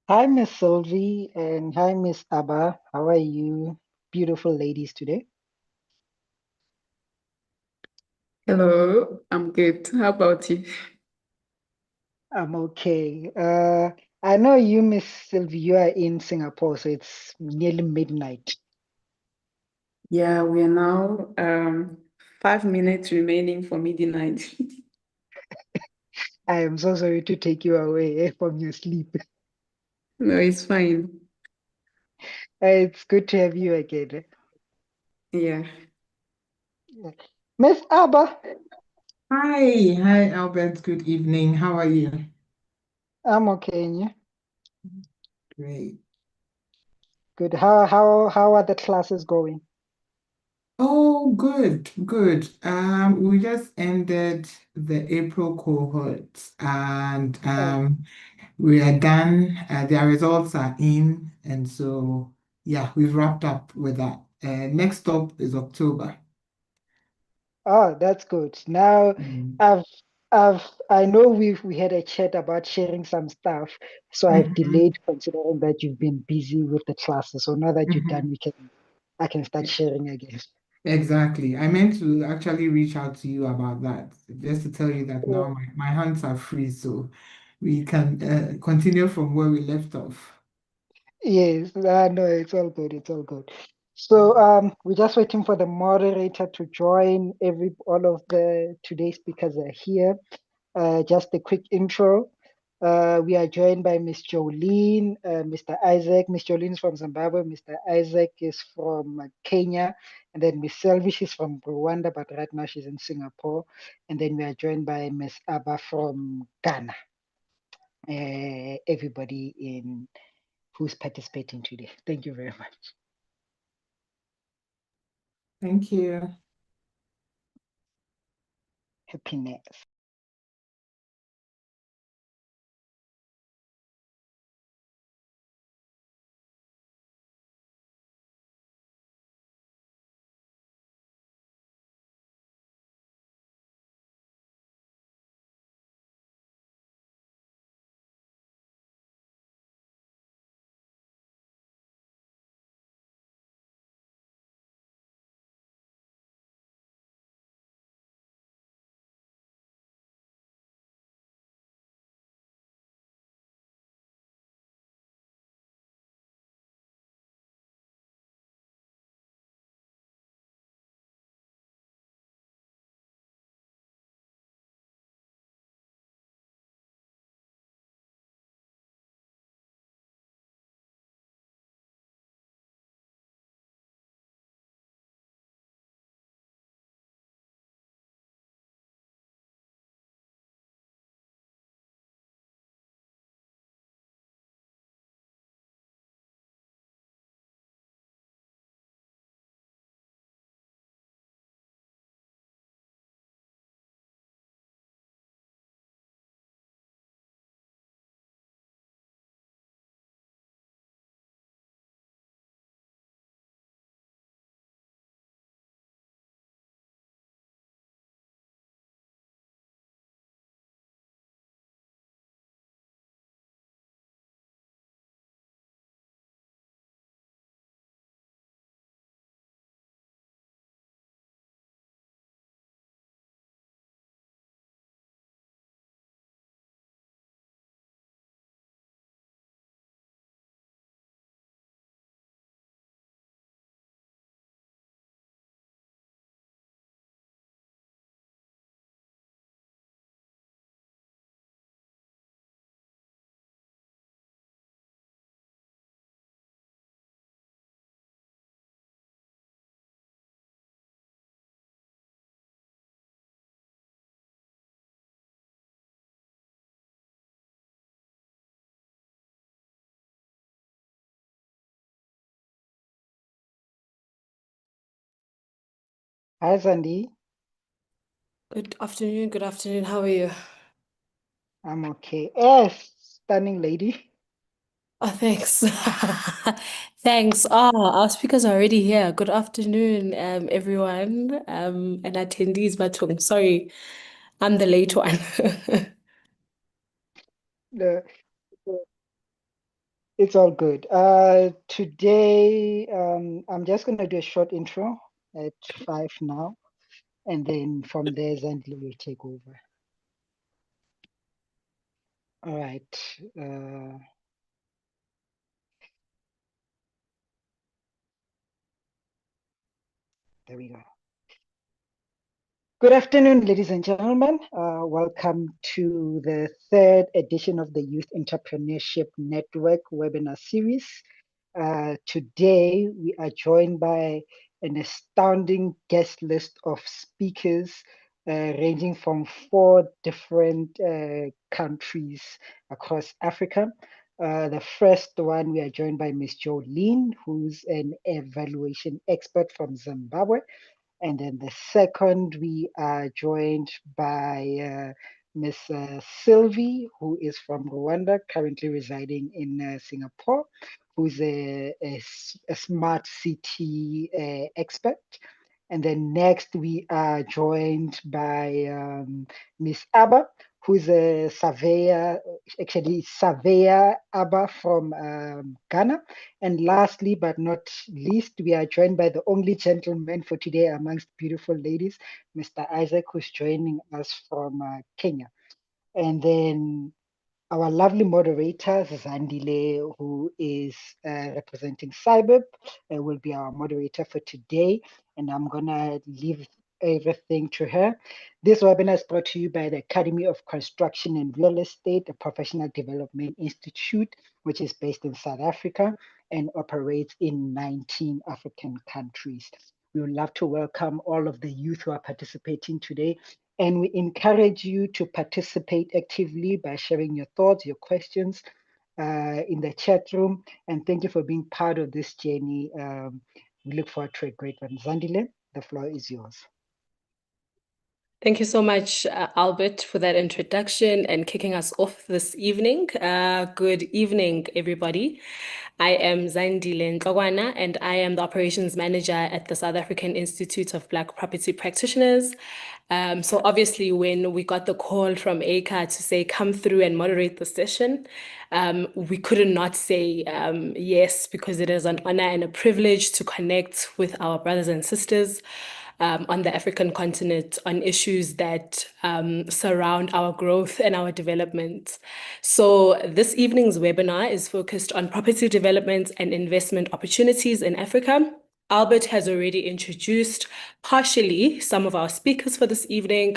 Hi, Miss Sylvie, and hi, Miss Abba. How are you, beautiful ladies, today? Hello, I'm good. How about you? I'm okay. I know you, Miss Sylvie, you are in Singapore, so it's nearly midnight. Yeah, we are now 5 minutes remaining for midnight. I am so sorry to take you away from your sleep. No, it's fine. It's good to have you again. Yeah. Miss Abba, Hi, Albert. Good evening. How are you? I'm okay, and you? Great. Good. How are the classes going? Oh, good, good. We just ended the April cohort and Oh, we are done. Their results are in, and so yeah, we've wrapped up with that. Next up is October. oh, that's good. Now, Mm. I've, I know we had a chat about sharing some stuff, so I've Mhm, delayed considering that you've been busy with the classes. So now that you're done, mhm. I can start sharing again. Exactly. I meant to actually reach out to you about that, just to tell you that Yeah. now my hands are free, so we can continue from where we left off. Yes, no, it's all good. It's all good. So, we're just waiting for the moderator to join. All of the today's speakers are here. Just a quick intro. We are joined by Miss Jolene, Mr. Isaac. Miss Jolene is from Zimbabwe. Mr. Isaac is from Kenya. And then Miss Selvi, she's from Rwanda, but right now she's in Singapore. And then we are joined by Miss Abba from Ghana. Everybody in who's participating today. Thank you very much. Thank you. Happiness. Hi, Sandy. Good afternoon. Good afternoon. How are you? I'm okay. Yes, stunning lady. Oh, thanks. Thanks. Our speakers are already here. Good afternoon, everyone, and attendees, but sorry, I'm the late one. The, It's all good. Today, I'm just going to do a short intro at 5 now, and then from there, Zandli will take over. All right. There we go. Good afternoon, ladies and gentlemen. Welcome to the third edition of the Youth Entrepreneurship Network webinar series. Today, we are joined by an astounding guest list of speakers ranging from 4 different countries across Africa. The first one, we are joined by Ms. Jolene, who's an evaluation expert from Zimbabwe. And then the second, we are joined by Ms. Sylvie, who is from Rwanda, currently residing in Singapore, who's a smart city expert. And then next, we are joined by Ms. Abba, who's a surveyor, actually surveyor Abba from Ghana. And lastly, but not least, we are joined by the only gentleman for today amongst beautiful ladies, Mr. Isaac, who's joining us from Kenya. And then our lovely moderator, Zandile, who is representing Cyber, will be our moderator for today. And I'm going to leave everything to her. This webinar is brought to you by the Academy of Construction and Real Estate, a professional development institute, which is based in South Africa and operates in 19 African countries. We would love to welcome all of the youth who are participating today, and we encourage you to participate actively by sharing your thoughts, your questions in the chat room. And thank you for being part of this journey. We look forward to a great one. Zandile, the floor is yours. Thank you so much, Albert, for that introduction and kicking us off this evening. Good evening, everybody. I am Zandile Ntlokwana, and I am the Operations Manager at the South African Institute of Black Property Practitioners. So obviously, when we got the call from ACA to say, come through and moderate the session, we couldn't not say yes, because it is an honor and a privilege to connect with our brothers and sisters on the African continent on issues that surround our growth and our development. So this evening's webinar is focused on property development and investment opportunities in Africa. Albert has already introduced partially some of our speakers for this evening,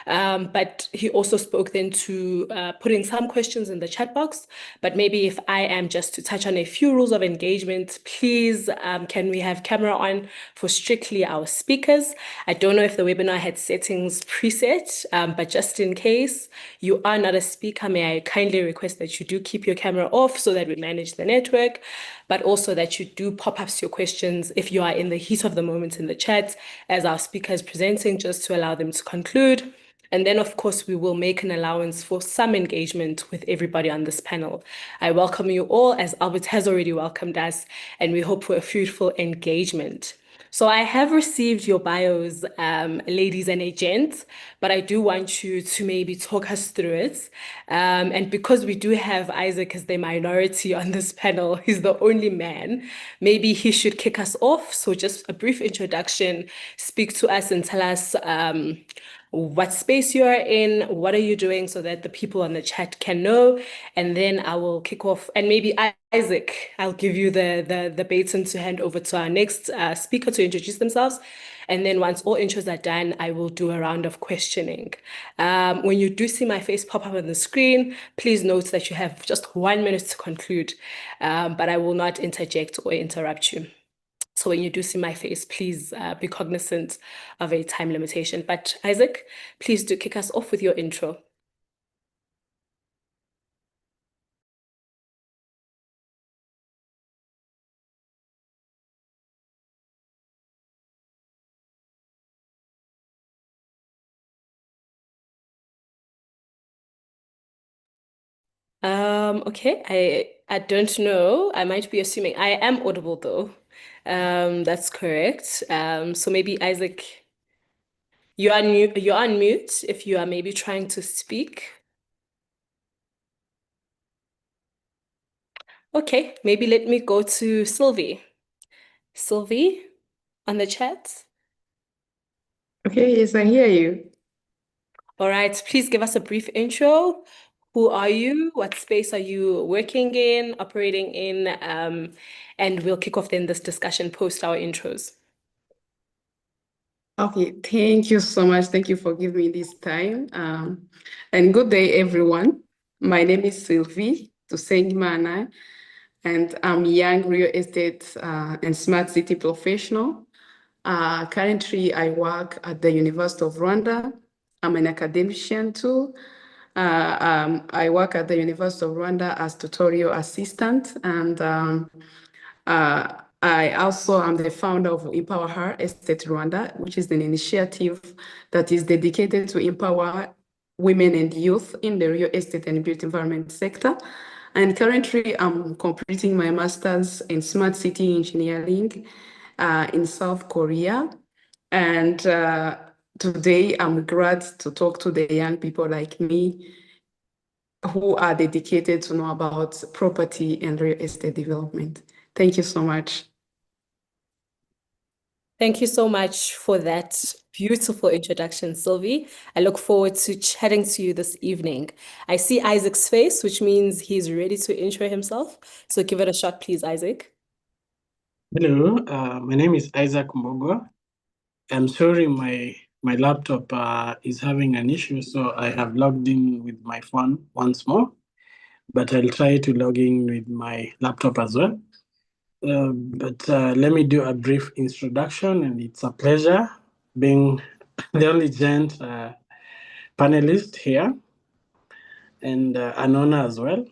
but he also spoke then to putting some questions in the chat box. But maybe if I am just to touch on a few rules of engagement, please, can we have camera on for strictly our speakers? I don't know if the webinar had settings preset, but just in case you are not a speaker, may I kindly request that you do keep your camera off so that we manage the network, but also that you do pop up your questions if you are in the heat of the moment in the chat as our speaker is presenting, just to allow them to conclude. And then, of course, we will make an allowance for some engagement with everybody on this panel. I welcome you all, as Albert has already welcomed us, and we hope for a fruitful engagement. So I have received your bios, ladies and gents, but I do want you to maybe talk us through it. And because we do have Isaac as the minority on this panel, he's the only man, maybe he should kick us off. So just a brief introduction, speak to us and tell us what space you are in, what are you doing, so that the people on the chat can know. And then I will kick off, and maybe Isaac, I'll give you the baton to hand over to our next speaker to introduce themselves. And then once all intros are done, I will do a round of questioning. When you do see my face pop up on the screen, please note that you have just 1 minute to conclude, but I will not interject or interrupt you. So when you do see my face, please be cognizant of a time limitation. But Isaac, please do kick us off with your intro. Okay, I don't know. I might be assuming I am audible though. That's correct. So maybe Isaac, you're on mute if you are maybe trying to speak. Okay, maybe let me go to Sylvie. Sylvie, on the chat. Okay, yes, I hear you. All right, please give us a brief intro. Who are you? What space are you working in, operating in? And we'll kick off then this discussion post our intros. Okay, thank you so much. Thank you for giving me this time. And good day, everyone. My name is Sylvie Tusengimana, and I'm a young real estate and smart city professional. Currently, I work at the University of Rwanda. I'm an academician too. I work at the University of Rwanda as tutorial assistant, and I also am the founder of Empower Her Estate Rwanda, which is an initiative that is dedicated to empower women and youth in the real estate and built environment sector. And currently, I'm completing my master's in smart city engineering in South Korea. And today, I'm glad to talk to the young people like me who are dedicated to know about property and real estate development. Thank you so much. Thank you so much for that beautiful introduction, Sylvie. I look forward to chatting to you this evening. I see Isaac's face, which means he's ready to intro himself. So give it a shot, please, Isaac. Hello, my name is Isaac Mbogwa. I'm sorry, my laptop is having an issue, so I have logged in with my phone once more, but I'll try to log in with my laptop as well. But let me do a brief introduction, and it's a pleasure being the only gent panelist here, and an honor as well.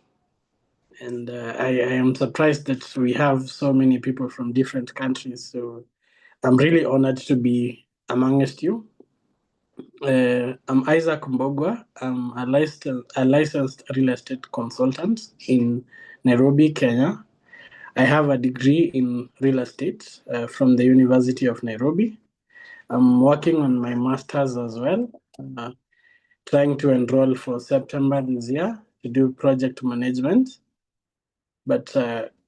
And I am surprised that we have so many people from different countries, so I'm really honored to be amongst you. I'm Isaac Mbogwa. I'm a licensed real estate consultant in Nairobi, Kenya. I have a degree in real estate from the University of Nairobi. I'm working on my master's as well, trying to enroll for September this year to do project management. But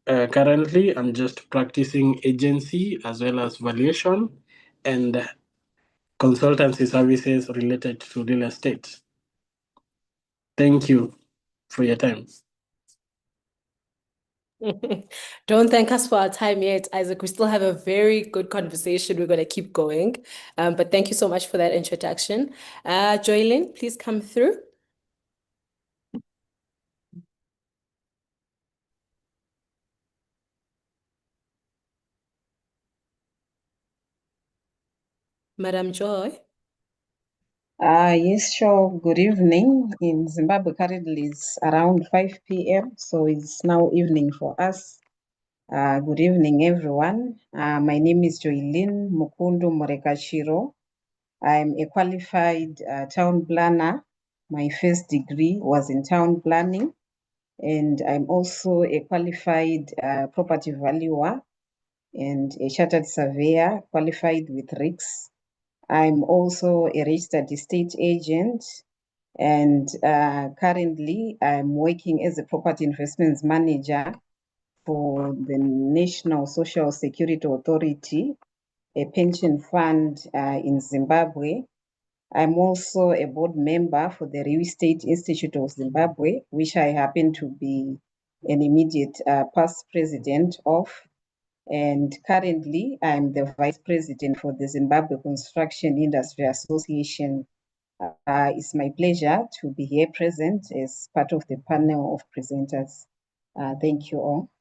currently, I'm just practicing agency as well as valuation and consultancy services related to real estate. Thank you for your time. Don't thank us for our time yet, Isaac. We still have a very good conversation. We're going to keep going. But thank you so much for that introduction. Joylyn, please come through. Madam Joy. Yes, sure. Good evening. In Zimbabwe, currently it's around 5 p.m., so it's now evening for us. Good evening, everyone. My name is Joylyn Mukundu Morekachiro. I'm a qualified town planner. My first degree was in town planning, and I'm also a qualified property valuer and a chartered surveyor qualified with RICS. I'm also a registered estate agent, and currently I'm working as a property investments manager for the National Social Security Authority, a pension fund in Zimbabwe. I'm also a board member for the Real Estate Institute of Zimbabwe, which I happen to be an immediate past president of. And currently, I'm the vice president for the Zimbabwe Construction Industry Association. It's my pleasure to be here present as part of the panel of presenters. Thank you all.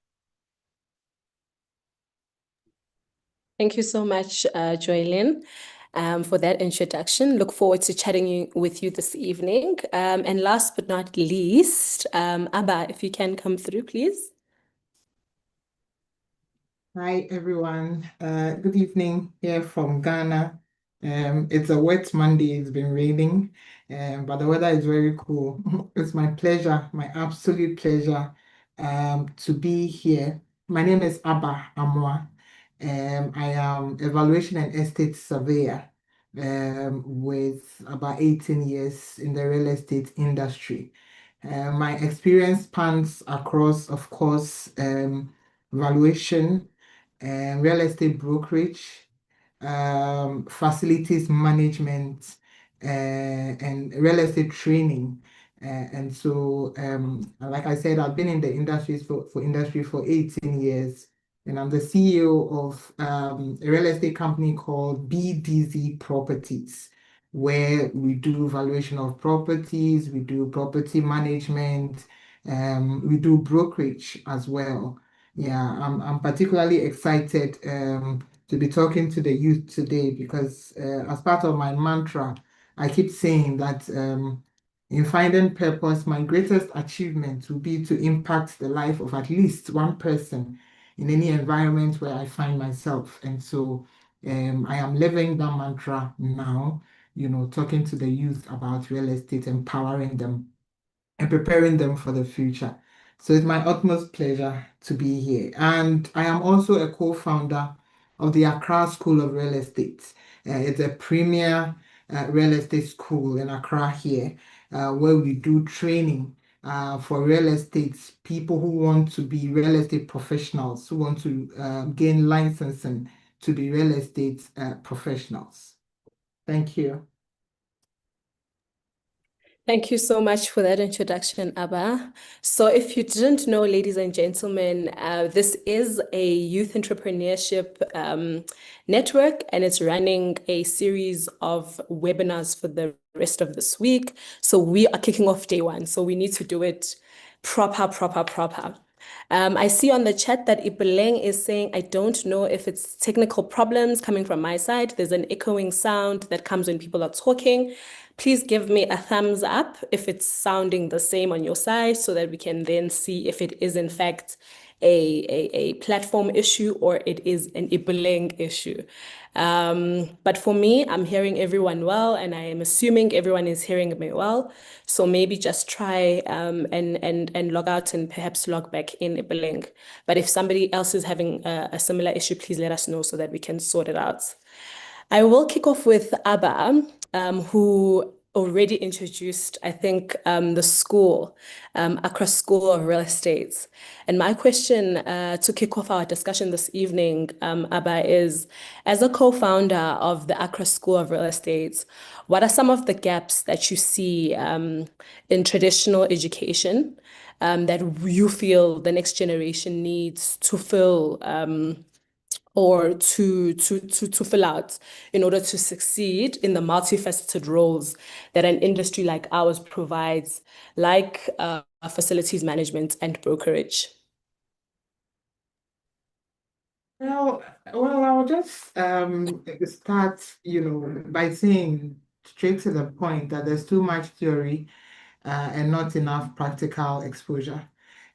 Thank you so much, Joylyn, for that introduction. Look forward to chatting with you this evening. And last but not least, Abba, if you can come through, please. Hi, everyone. Good evening here from Ghana. It's a wet Monday. It's been raining, but the weather is very cool. It's my pleasure, my absolute pleasure, to be here. My name is Abba Amwa. I am evaluation and estate surveyor, with about 18 years in the real estate industry. My experience spans across, of course, valuation, real estate brokerage, facilities management, and real estate training. And so, like I said, I've been in the industry for 18 years, and I'm the CEO of a real estate company called BDZ Properties, where we do valuation of properties, we do property management, we do brokerage as well. Yeah, I'm particularly excited to be talking to the youth today because as part of my mantra, I keep saying that in finding purpose, my greatest achievement will be to impact the life of at least one person in any environment where I find myself. And so I am living that mantra now, talking to the youth about real estate, empowering them and preparing them for the future. So it's my utmost pleasure to be here. And I am also a co-founder of the Accra School of Real Estate. It's a premier real estate school in Accra here, where we do training for real estate people who want to be real estate professionals, who want to gain licensing to be real estate professionals. Thank you. Thank you so much for that introduction, Abba. So if you didn't know, ladies and gentlemen, this is a youth entrepreneurship network, and it's running a series of webinars for the rest of this week. So we are kicking off day one. So we need to do it proper. I see on the chat that Ipeleng is saying, I don't know if it's technical problems coming from my side. There's an echoing sound that comes when people are talking. Please give me a thumbs up if it's sounding the same on your side so that we can then see if it is in fact a platform issue or it is an Ipeleng issue. But for me, I'm hearing everyone well, and I am assuming everyone is hearing me well. So maybe just try and log out and perhaps log back in Ipeleng. But if somebody else is having a similar issue, please let us know so that we can sort it out. I will kick off with Abba, who already introduced, I think, the school, Accra School of Real Estate. And my question to kick off our discussion this evening, Abba, is as a co-founder of the Accra School of Real Estate, what are some of the gaps that you see in traditional education that you feel the next generation needs to fill or to fill out in order to succeed in the multifaceted roles that an industry like ours provides, like facilities management and brokerage? Well, I'll just start, by saying straight to the point that there's too much theory and not enough practical exposure.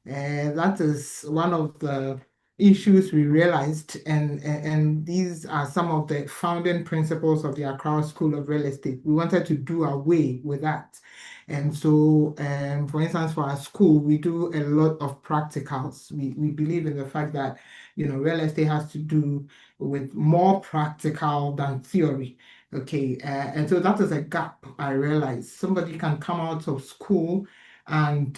That is one of the issues we realized, and these are some of the founding principles of the Accra School of Real Estate. We wanted to do away with that. And so, for instance, for our school, we do a lot of practicals. We believe in the fact that, real estate has to do with more practical than theory. Okay, and so that is a gap I realized. Somebody can come out of school and,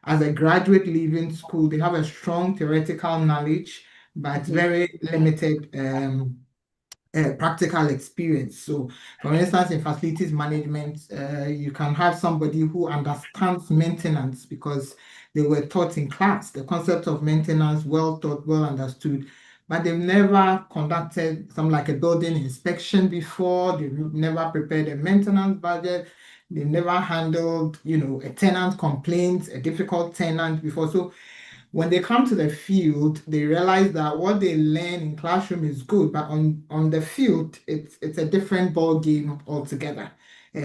as a graduate leaving school, they have a strong theoretical knowledge, but very limited practical experience. So, for instance, in facilities management, you can have somebody who understands maintenance because they were taught in class, the concept of maintenance, well taught, well understood, but they've never conducted something like a building inspection before, they've never prepared a maintenance budget, they've never handled, a tenant complaint, a difficult tenant before. So when they come to the field, they realize that what they learn in classroom is good, but on the field, it's a different ball game altogether.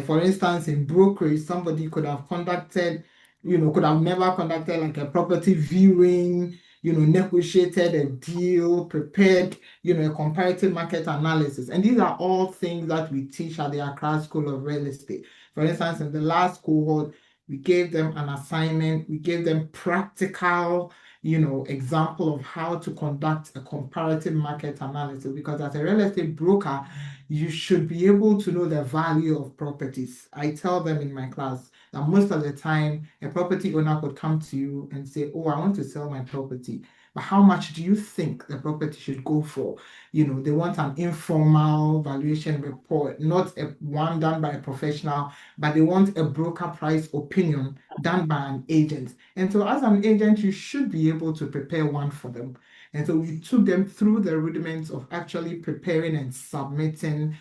For instance, in brokerage, somebody could have could have never conducted like a property viewing, negotiated a deal, prepared, a comparative market analysis. And these are all things that we teach at the Accra School of Real Estate. For instance, in the last cohort, we gave them an assignment, we gave them practical, example of how to conduct a comparative market analysis, because as a real estate broker, you should be able to know the value of properties. I tell them in my class, that most of the time a property owner could come to you and say, oh, I want to sell my property, but how much do you think the property should go for? They want an informal valuation report, not one done by a professional, but they want a broker price opinion done by an agent. And so as an agent, you should be able to prepare one for them. And so we took them through the rudiments of actually preparing and submitting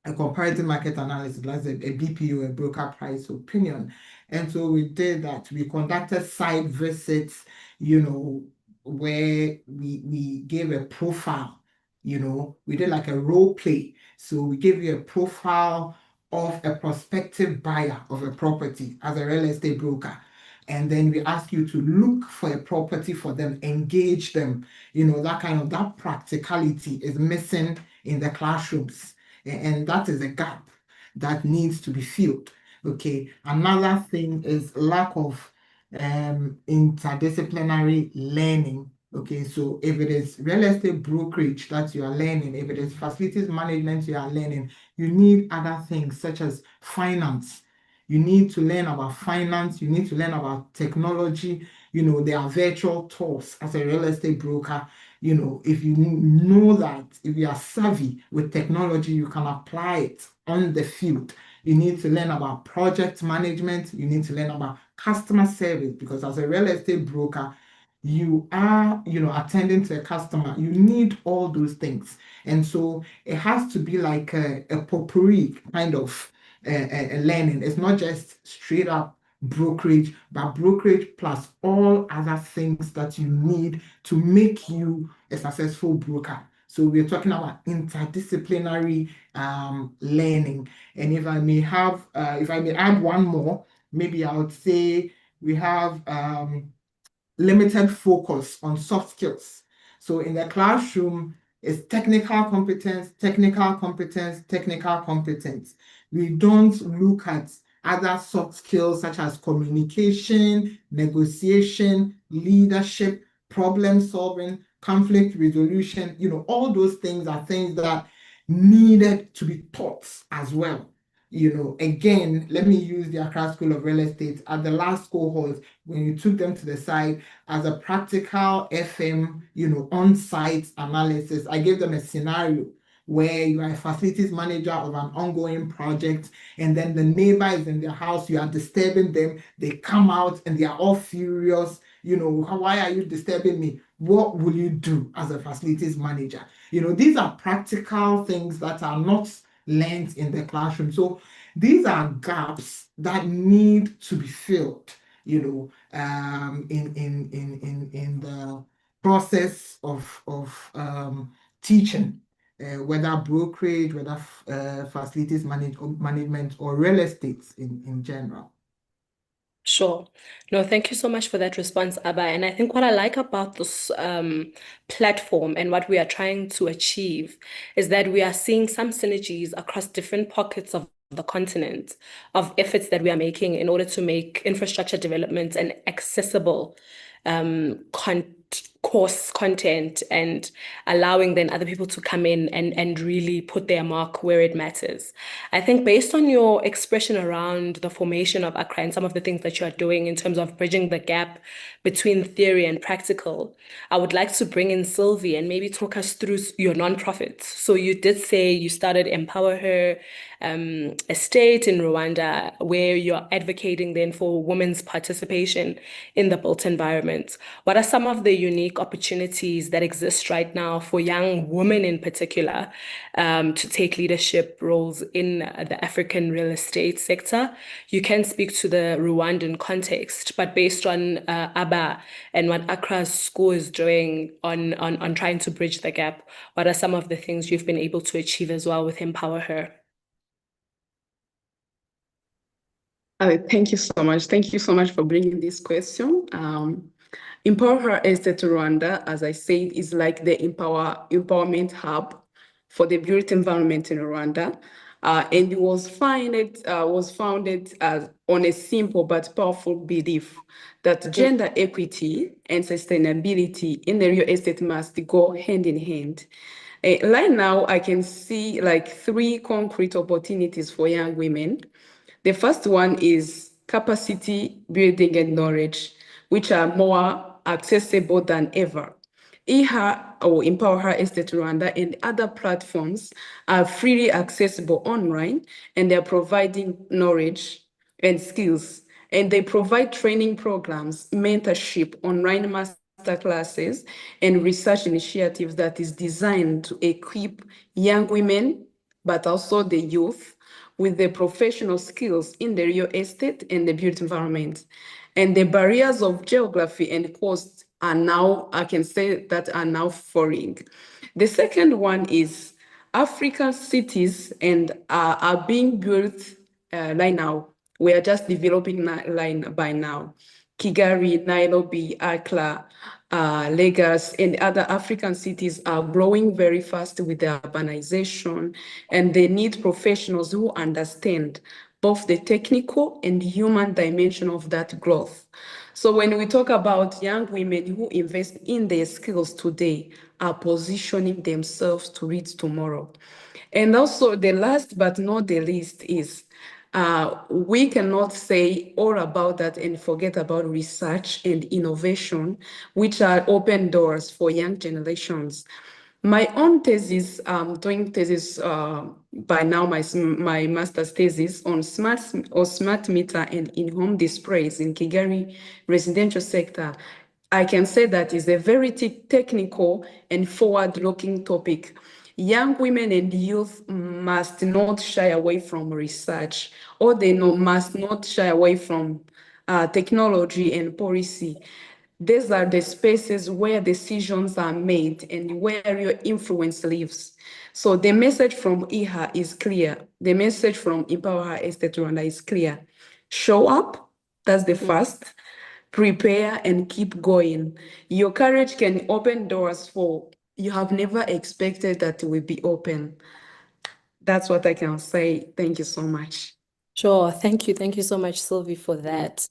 a comparative market analysis, that's a BPO, a broker price opinion. And so we did that. We conducted site visits, where we gave a profile, we did like a role play. So we gave you a profile of a prospective buyer of a property as a real estate broker. And then we ask you to look for a property for them, engage them. That practicality is missing in the classrooms. And that is a gap that needs to be filled. Okay. Another thing is lack of interdisciplinary learning. Okay, so if it is real estate brokerage that you are learning, if it is facilities management you are learning, you need other things such as finance. You need to learn about finance, you need to learn about technology. There are virtual tours as a real estate broker. If you know that, if you are savvy with technology, you can apply it on the field. You need to learn about project management. You need to learn about customer service, because as a real estate broker, you are, attending to a customer. You need all those things. And so it has to be like a potpourri kind of learning. It's not just straight up brokerage, but brokerage plus all other things that you need to make you a successful broker. So we're talking about interdisciplinary learning. And if I may add one more, maybe I would say we have limited focus on soft skills. So in the classroom, it's technical competence, technical competence, technical competence. We don't look at other soft skills such as communication, negotiation, leadership, problem solving, conflict resolution. All those things are things that needed to be taught as well. Again, let me use the Accra School of Real Estate at the last cohort, when you took them to the site as a practical FM, on-site analysis. I gave them a scenario where you are a facilities manager of an ongoing project, and then the neighbor is in their house, you are disturbing them, they come out and they are all furious. Why are you disturbing me? What will you do as a facilities manager? These are practical things that are not learned in the classroom. So these are gaps that need to be filled, in the process of teaching, whether brokerage, whether facilities management or real estate in general. Sure. No, thank you so much for that response, Abba. And I think what I like about this platform and what we are trying to achieve is that we are seeing some synergies across different pockets of the continent, of efforts that we are making in order to make infrastructure development an accessible course content, and allowing then other people to come in and really put their mark where it matters. I think based on your expression around the formation of Accra and some of the things that you are doing in terms of bridging the gap between theory and practical, I would like to bring in Sylvie and maybe talk us through your nonprofits. So you did say you started Empower Her estate in Rwanda, where you're advocating then for women's participation in the built environment. What are some of the unique opportunities that exist right now for young women in particular to take leadership roles in the African real estate sector? You can speak to the Rwandan context, but based on Abba and what Accra's school is doing on trying to bridge the gap, what are some of the things you've been able to achieve as well with Empower Her? Thank you so much. Thank you so much for bringing this question. Empower Her Estate Rwanda, as I said, is like the empowerment hub for the built environment in Rwanda. And it was founded on a simple but powerful belief that gender equity and sustainability in the real estate must go hand in hand. Right now, I can see like 3 concrete opportunities for young women The first one is capacity building and knowledge, which are more accessible than ever. IHA or Empower Her Estate Rwanda and other platforms are freely accessible online, and they're providing knowledge and skills. And they provide training programs, mentorship, online masterclasses, and research initiatives that is designed to equip young women, but also the youth, with the professional skills in the real estate and the built environment. And the barriers of geography and cost are now, I can say that are now falling. The second one is African cities and are being built right now. We are just developing line by now. Kigali, Nairobi, Accra, Lagos, and other African cities are growing very fast with the urbanization, and they need professionals who understand both the technical and human dimension of that growth. So when we talk about young women who invest in their skills today, are positioning themselves to reach tomorrow. And also the last but not the least is we cannot say all about that and forget about research and innovation, which are open doors for young generations. My own thesis, doing thesis by now, my master's thesis on smart meter and in-home displays in Kigali residential sector. I can say that is a very technical and forward-looking topic. Young women and youth must not shy away from research, or they must not shy away from technology and policy. These are the spaces where decisions are made and where your influence lives. So the message from IHA is clear. The message from Empower Her Estate Rwanda is clear. Show up, that's the first. Prepare and keep going. Your courage can open doors for you have never expected that will be open. That's what I can say. Thank you so much. Sure. Thank you. Thank you so much, Sylvie, for that.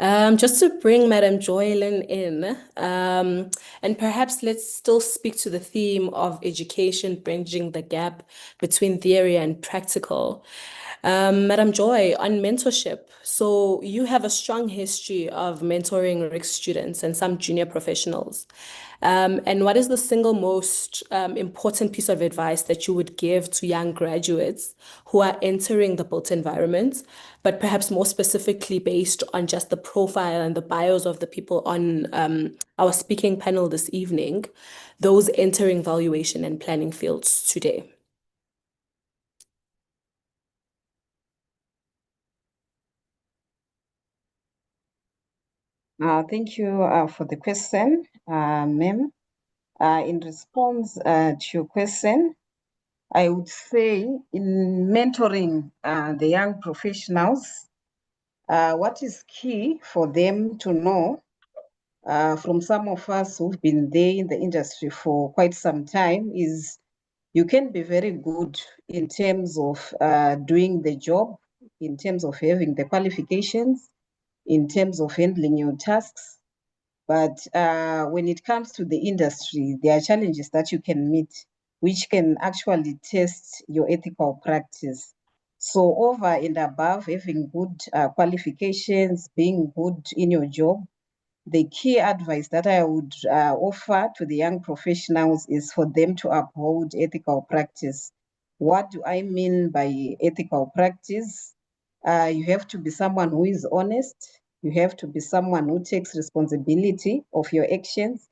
Just to bring Madam Joylyn in, and perhaps let's still speak to the theme of education, bridging the gap between theory and practical. Madam Joy, on mentorship, so you have a strong history of mentoring RIC students and some junior professionals. And what is the single most important piece of advice that you would give to young graduates who are entering the built environment, but perhaps more specifically based on just the profile and the bios of the people on our speaking panel this evening, those entering valuation and planning fields today? Thank you for the question, ma'am. In response to your question, I would say in mentoring the young professionals, what is key for them to know from some of us who've been there in the industry for quite some time is you can be very good in terms of doing the job, in terms of having the qualifications, in terms of handling your tasks. But when it comes to the industry, there are challenges that you can meet, which can actually test your ethical practice. So over and above having good qualifications, being good in your job, the key advice that I would offer to the young professionals is for them to uphold ethical practice. What do I mean by ethical practice? You have to be someone who is honest. You have to be someone who takes responsibility of your actions,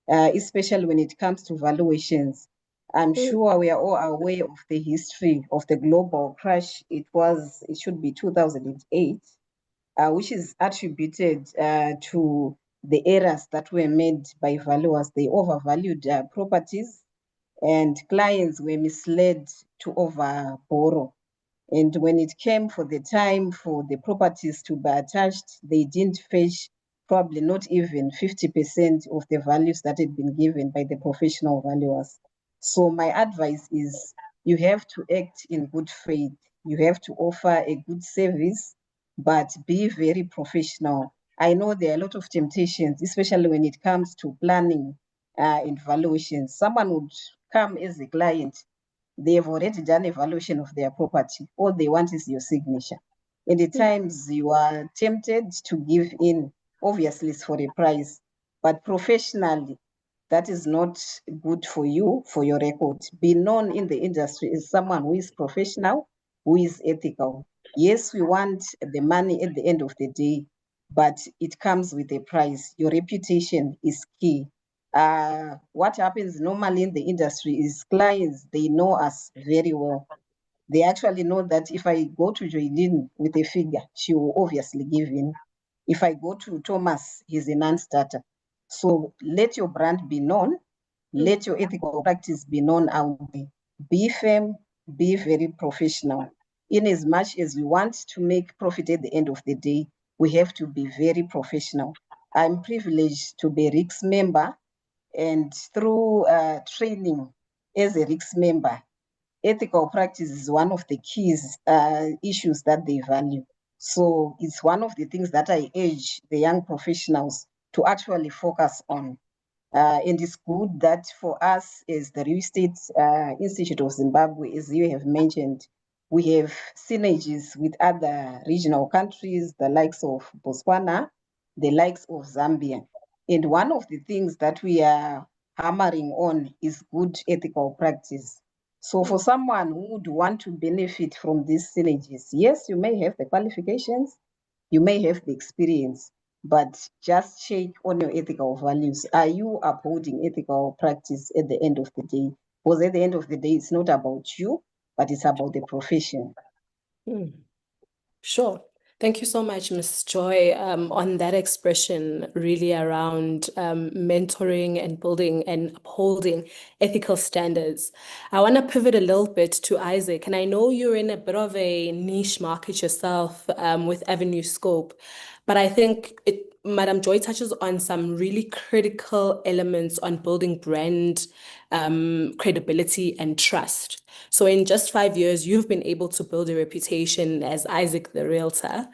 especially when it comes to valuations. I'm sure we are all aware of the history of the global crash. It should be 2008, which is attributed to the errors that were made by valuers. They overvalued properties, and clients were misled to over borrow. And when it came for the time for the properties to be attached, they didn't fetch probably not even 50% of the values that had been given by the professional valuers. So my advice is you have to act in good faith. You have to offer a good service, but be very professional. I know there are a lot of temptations, especially when it comes to planning and valuations. Someone would come as a client, they have already done evaluation of their property. All they want is your signature. And at times you are tempted to give in. Obviously, it's for a price, but professionally, that is not good for you, for your record. Be known in the industry as someone who is professional, who is ethical. Yes, we want the money at the end of the day, but it comes with a price. Your reputation is key. What happens normally in the industry is clients, they know us very well. They actually know that if I go to Joylene with a figure, she will obviously give in. If I go to Thomas, he's a non-starter. So let your brand be known, let your ethical practice be known out there. Be firm, be very professional. In as much as we want to make profit at the end of the day, we have to be very professional. I'm privileged to be a RICS member, and through training as a RICS member, ethical practice is one of the keys issues that they value. So it's one of the things that I urge the young professionals to actually focus on. And it's good that for us as the Real Estate Institute of Zimbabwe, as you have mentioned, we have synergies with other regional countries, the likes of Botswana, the likes of Zambia. And one of the things that we are hammering on is good ethical practice. So for someone who would want to benefit from these synergies, yes, you may have the qualifications, you may have the experience, but just check on your ethical values. Are you upholding ethical practice at the end of the day? Because at the end of the day, it's not about you, but it's about the profession. Sure. Thank you so much, Ms. Joy, on that expression really around mentoring and building and upholding ethical standards. I want to pivot a little bit to Isaac, and I know you're in a bit of a niche market yourself with Avenue Scope, but I think Madam Joy touches on some really critical elements on building brand credibility and trust. So in just 5 years, you've been able to build a reputation as Isaac the Realtor.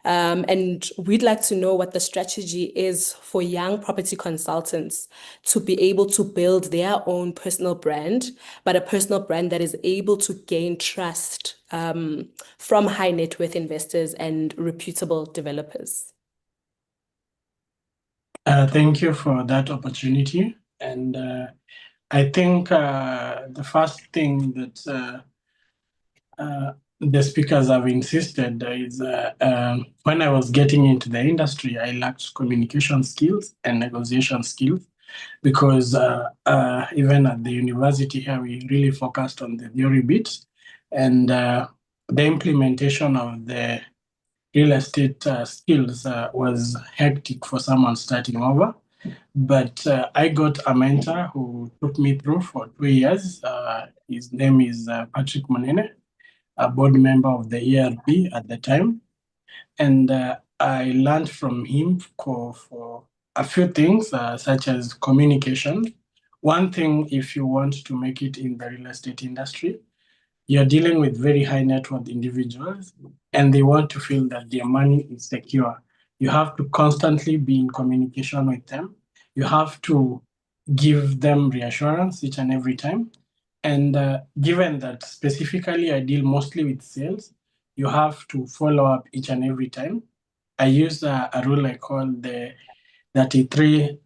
And we'd like to know what the strategy is for young property consultants to be able to build their own personal brand, but a personal brand that is able to gain trust from high net worth investors and reputable developers. Thank you for that opportunity. And I think the first thing that the speakers have insisted is when I was getting into the industry, I lacked communication skills and negotiation skills because even at the university here, we really focused on the theory bit and the implementation of the real estate skills was hectic for someone starting over. But I got a mentor who took me through for 2 years. His name is Patrick Monene, a board member of the ERP at the time. And I learned from him for a few things, such as communication. One thing, if you want to make it in the real estate industry, you're dealing with very high net worth individuals and they want to feel that their money is secure. You have to constantly be in communication with them. You have to give them reassurance each and every time. And given that specifically I deal mostly with sales, you have to follow up each and every time. I use a rule I call the 33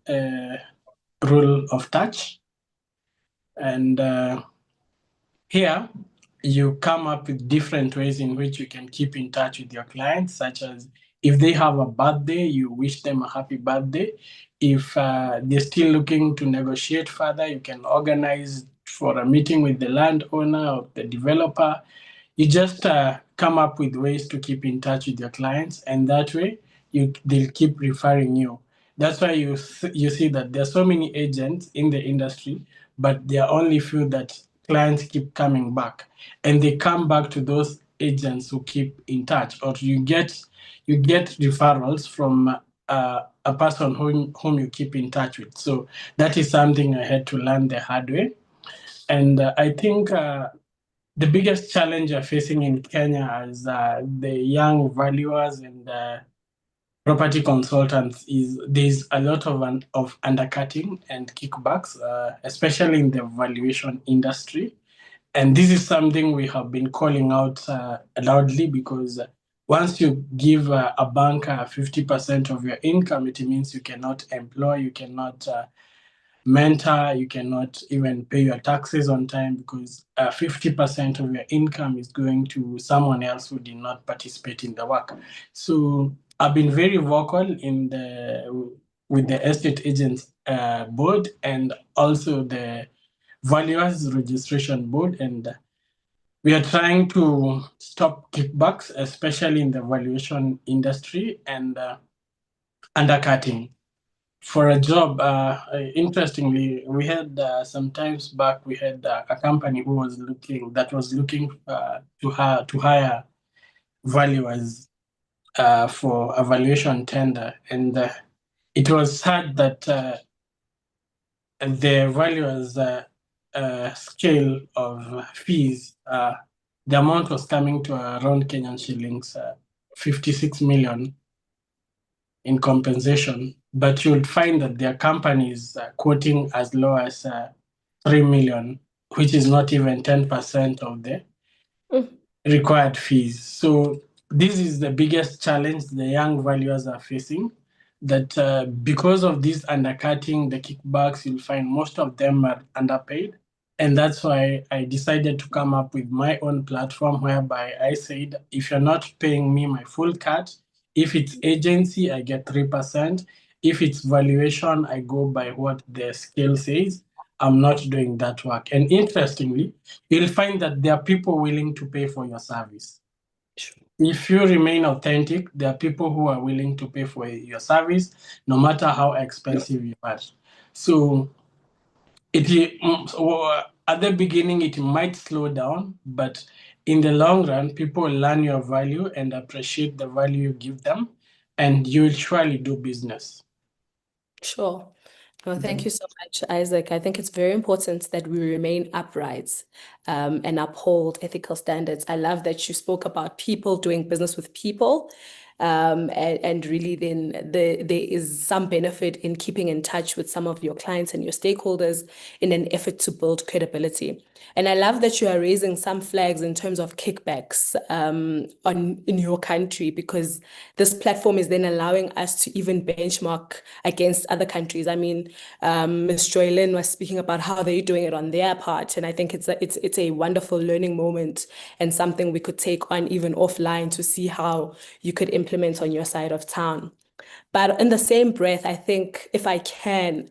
rule of touch. And here, you come up with different ways in which you can keep in touch with your clients, such as if they have a birthday, you wish them a happy birthday. If they're still looking to negotiate further, you can organize for a meeting with the landowner or the developer. You just come up with ways to keep in touch with your clients, and that way they'll keep referring you. That's why you see that there's so many agents in the industry, but there are only few that clients keep coming back, and they come back to those agents who keep in touch, or you get referrals from a person whom you keep in touch with. So that is something I had to learn the hard way. And I think the biggest challenge you're facing in Kenya as the young valuers and property consultants is there's a lot of undercutting and kickbacks, especially in the valuation industry. And this is something we have been calling out loudly because once you give a banker 50% of your income, it means you cannot employ, you cannot mentor, you cannot even pay your taxes on time, because 50% of your income is going to someone else who did not participate in the work. So I've been very vocal with the estate agents board, and also the valuers registration board, and we are trying to stop kickbacks, especially in the valuation industry, and undercutting. For a job, interestingly, we had some times back, we had a company was looking to hire valuers for a valuation tender, and it was sad that the valuers scale of fees, the amount was coming to around Kenyan shillings 56 million in compensation, but you'll find that their company is quoting as low as 3 million, which is not even 10% of the required fees. So this is the biggest challenge the young valuers are facing, that because of this undercutting, the kickbacks, you'll find most of them are underpaid. And that's why I decided to come up with my own platform, whereby I said, if you're not paying me my full cut, if it's agency, I get 3%. If it's valuation, I go by what the scale says. I'm not doing that work. And interestingly, you'll find that there are people willing to pay for your service. If you remain authentic, there are people who are willing to pay for your service, no matter how expensive you are. So at the beginning, it might slow down, but in the long run, people learn your value and appreciate the value you give them, and you'll surely do business. Sure. Well, thank you so much, Isaac. I think it's very important that we remain upright and uphold ethical standards. I love that you spoke about people doing business with people. And really then there is some benefit in keeping in touch with some of your clients and your stakeholders in an effort to build credibility. And I love that you are raising some flags in terms of kickbacks in your country, because this platform is then allowing us to even benchmark against other countries. I mean, Ms. Joylyn was speaking about how they're doing it on their part, and I think it's a wonderful learning moment and something we could take on even offline to see how you could implement on your side of town. But in the same breath, I think if I can,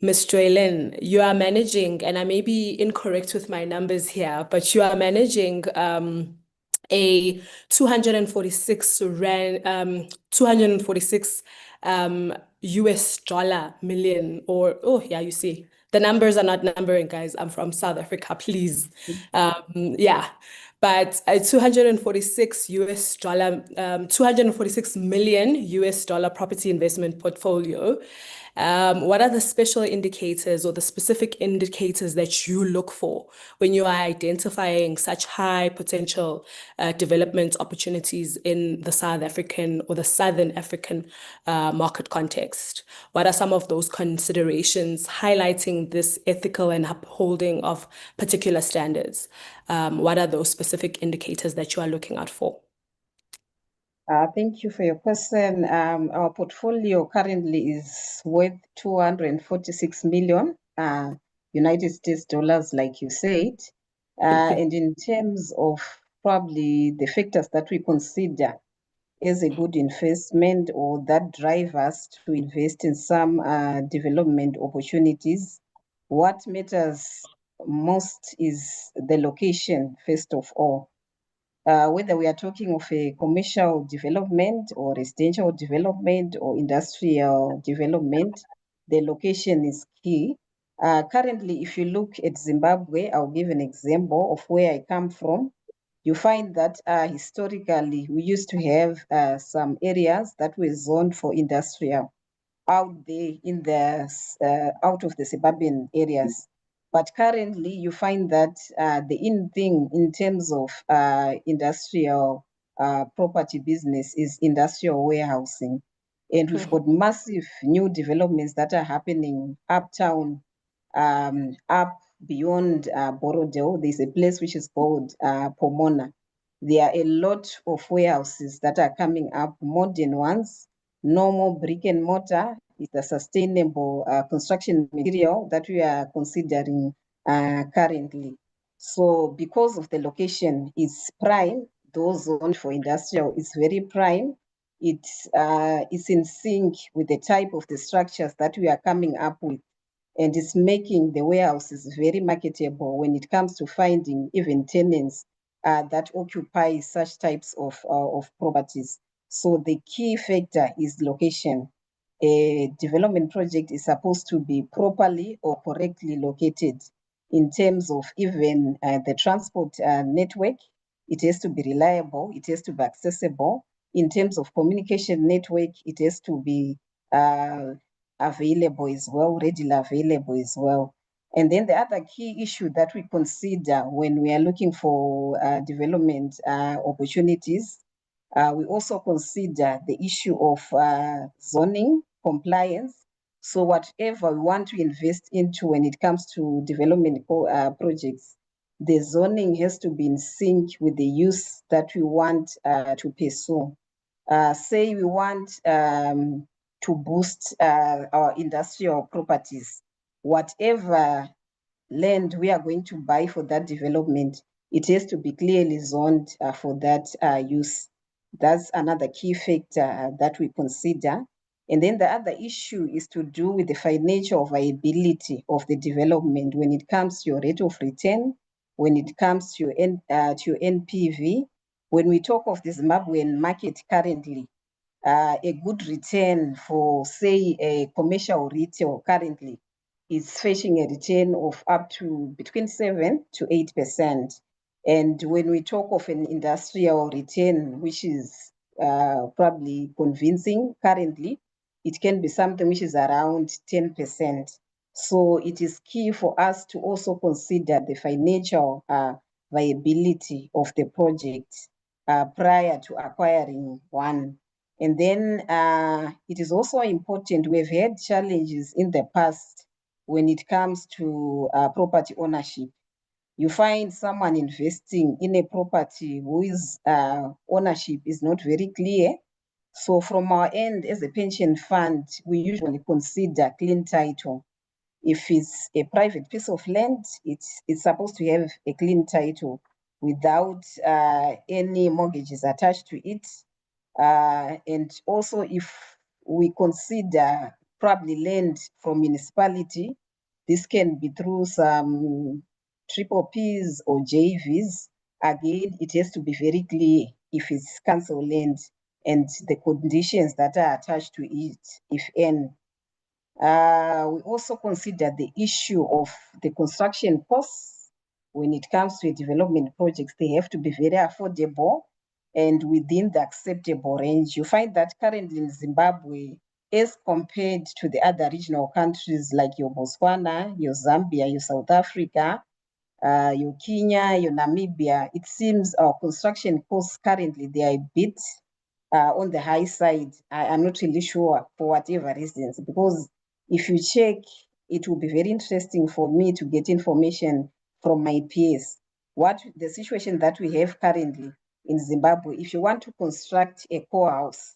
Ms. Joylyn, you are managing, and I may be incorrect with my numbers here, but you are managing a 246 US dollar million, or oh yeah, you see, the numbers are not numbering, guys. I'm from South Africa, please. Yeah. But a 246 US dollar, 246 million US dollar property investment portfolio. What are the special indicators or the specific indicators that you look for when you are identifying such high potential development opportunities in the South African or the Southern African market context? What are some of those considerations highlighting this ethical and upholding of particular standards? What are those specific indicators that you are looking out for? Thank you for your question. Our portfolio currently is worth 246 million United States dollars, like you said. And in terms of probably the factors that we consider as a good investment or that drive us to invest in some development opportunities, what matters most is the location, first of all. Whether we are talking of a commercial development or residential development or industrial development, the location is key. Currently, if you look at Zimbabwe, I'll give an example of where I come from. You find that historically, we used to have some areas that were zoned for industrial out there in the out of the suburban areas. But currently, you find that the in thing in terms of industrial property business is industrial warehousing. And we've got massive new developments that are happening uptown, up beyond Borodale. There's a place which is called Pomona. there are a lot of warehouses that are coming up, modern ones, no more brick and mortar. It's a sustainable construction material that we are considering currently. So because of the location is prime, those zoned for industrial is very prime. It's in sync with the type of the structures that we are coming up with, and it's making the warehouses very marketable when it comes to finding even tenants that occupy such types of properties. So the key factor is location. A development project is supposed to be properly or correctly located in terms of even the transport network. It has to be reliable, it has to be accessible. In terms of communication network, it has to be available as well, readily available as well. And then the other key issue that we consider when we are looking for development opportunities, we also consider the issue of zoning compliance. So whatever we want to invest into when it comes to development projects, the zoning has to be in sync with the use that we want to pursue. Say we want to boost our industrial properties, whatever land we are going to buy for that development, it has to be clearly zoned for that use. That's another key factor that we consider. And then the other issue is to do with the financial viability of the development when it comes to your rate of return, when it comes to your NPV. When we talk of the Zimbabwean market currently, a good return for, say, a commercial retail currently is fetching a return of up to between 7 to 8%. And when we talk of an industrial return, which is probably convincing currently, it can be something which is around 10%. So it is key for us to also consider the financial viability of the project prior to acquiring one. And then it is also important, we've had challenges in the past when it comes to property ownership. You find someone investing in a property whose ownership is not very clear. So from our end as a pension fund, we usually consider clean title. If it's a private piece of land, it's supposed to have a clean title without any mortgages attached to it. And also if we consider probably land from municipality, this can be through some triple Ps or JVs. Again, it has to be very clear if it's council land and the conditions that are attached to it, if any. We also consider the issue of the construction costs. When it comes to a development projects, they have to be very affordable and within the acceptable range. You find that currently in Zimbabwe, as compared to the other regional countries like your Botswana, your Zambia, your South Africa, your Kenya, your Namibia, it seems our construction costs currently, they are a bit on the high side. I'm not really sure for whatever reasons, because if you check, it will be very interesting for me to get information from my peers. What the situation that we have currently in Zimbabwe, if you want to construct a core house,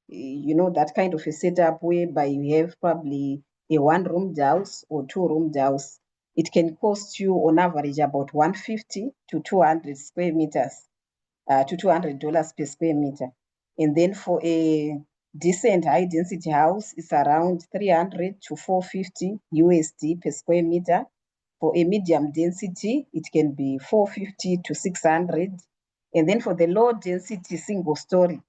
you know, that kind of a setup whereby you have probably a one-roomed house or two-roomed house, it can cost you on average about 150 to 200 square meters, to $200 per square meter. And then for a decent high density house, it's around 300 to 450 USD per square meter. For a medium density, it can be 450 to 600. And then for the low density single story,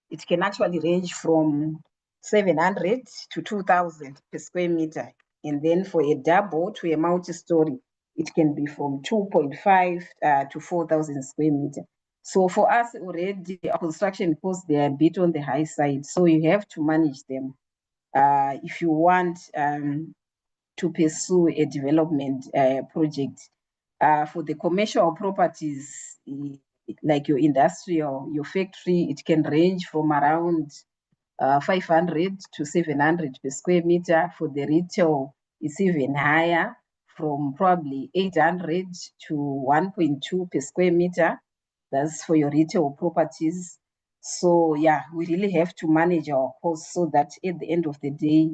it can actually range from 700 to 2,000 per square meter. And then for a double to a multi-story, it can be from 2.5 to 4,000 square meter. So for us already, our construction costs, they are a bit on the high side. So you have to manage them if you want to pursue a development project. For the commercial properties, like your industrial, your factory, it can range from around 500 to 700 per square meter. For the retail, it's even higher, from probably 800 to 1.2 per square meter. That's for your retail properties. So yeah, we really have to manage our costs so that at the end of the day,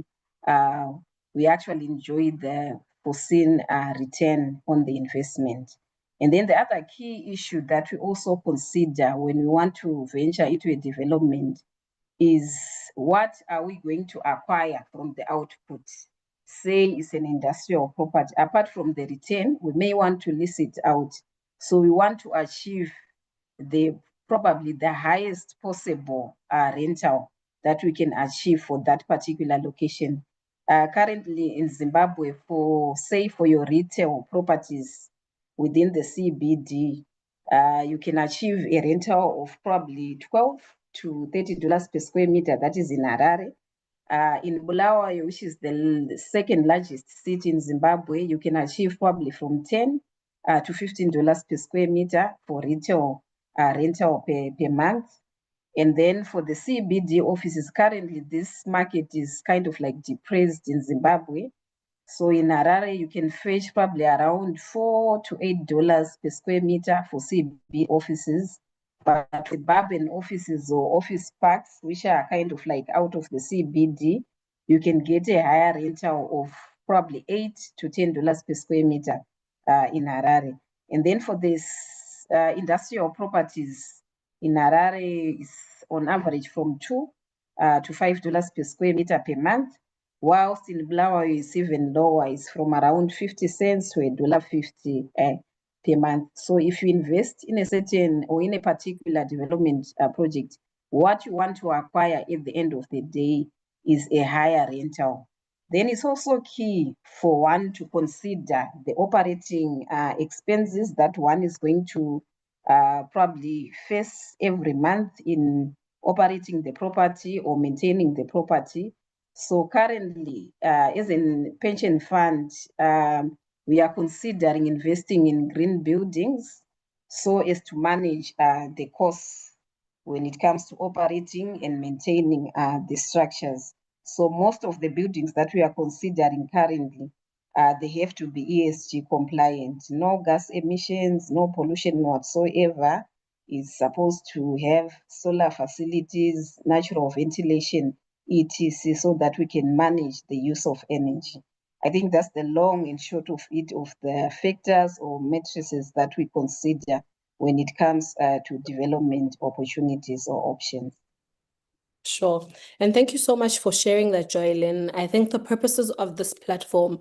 we actually enjoy the foreseen return on the investment. And then the other key issue that we also consider when we want to venture into a development is what are we going to acquire from the output? Say it's an industrial property. Apart from the return, we may want to lease it out. So we want to achieve probably the highest possible rental that we can achieve for that particular location. Currently in Zimbabwe, for your retail properties within the CBD, you can achieve a rental of probably $12 to $30 per square meter. That is in Harare. In Bulawayo, which is the second largest city in Zimbabwe, you can achieve probably from $10 to $15 per square meter for retail rental per month. And then for the CBD offices, currently this market is kind of like depressed in Zimbabwe. So in Harare, you can fetch probably around $4 to $8 per square meter for CBD offices. But the urban offices or office parks, which are kind of like out of the CBD, you can get a higher rental of probably $8 to $10 per square meter in Harare. And then for this industrial properties in Harare, is on average from $2 to $5 per square meter per month, whilst in Bulawayo is even lower, it's from around 50 cents to $1.50 per month. So if you invest in a certain or in a particular development project, what you want to acquire at the end of the day is a higher rental. Then it's also key for one to consider the operating expenses that one is going to probably face every month in operating the property or maintaining the property. So currently, as a pension fund, we are considering investing in green buildings so as to manage the costs when it comes to operating and maintaining the structures. So most of the buildings that we are considering currently, they have to be ESG compliant. No gas emissions, no pollution whatsoever. Is supposed to have solar facilities, natural ventilation, etc., so that we can manage the use of energy. I think that's the long and short of it, of the factors or matrices that we consider when it comes to development opportunities or options. Sure. And thank you so much for sharing that, Joylyn. I think the purposes of this platform,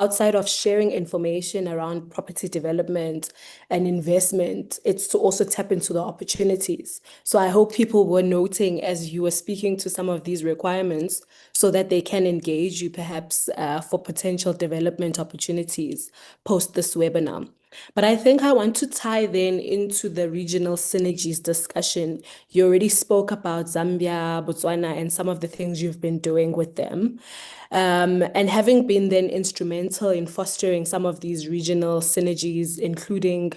outside of sharing information around property development and investment, it's to also tap into the opportunities. So I hope people were noting as you were speaking to some of these requirements so that they can engage you perhaps for potential development opportunities post this webinar. But I think I want to tie then into the regional synergies discussion. You already spoke about Zambia, Botswana, and some of the things you've been doing with them. And having been then instrumental in fostering some of these regional synergies, including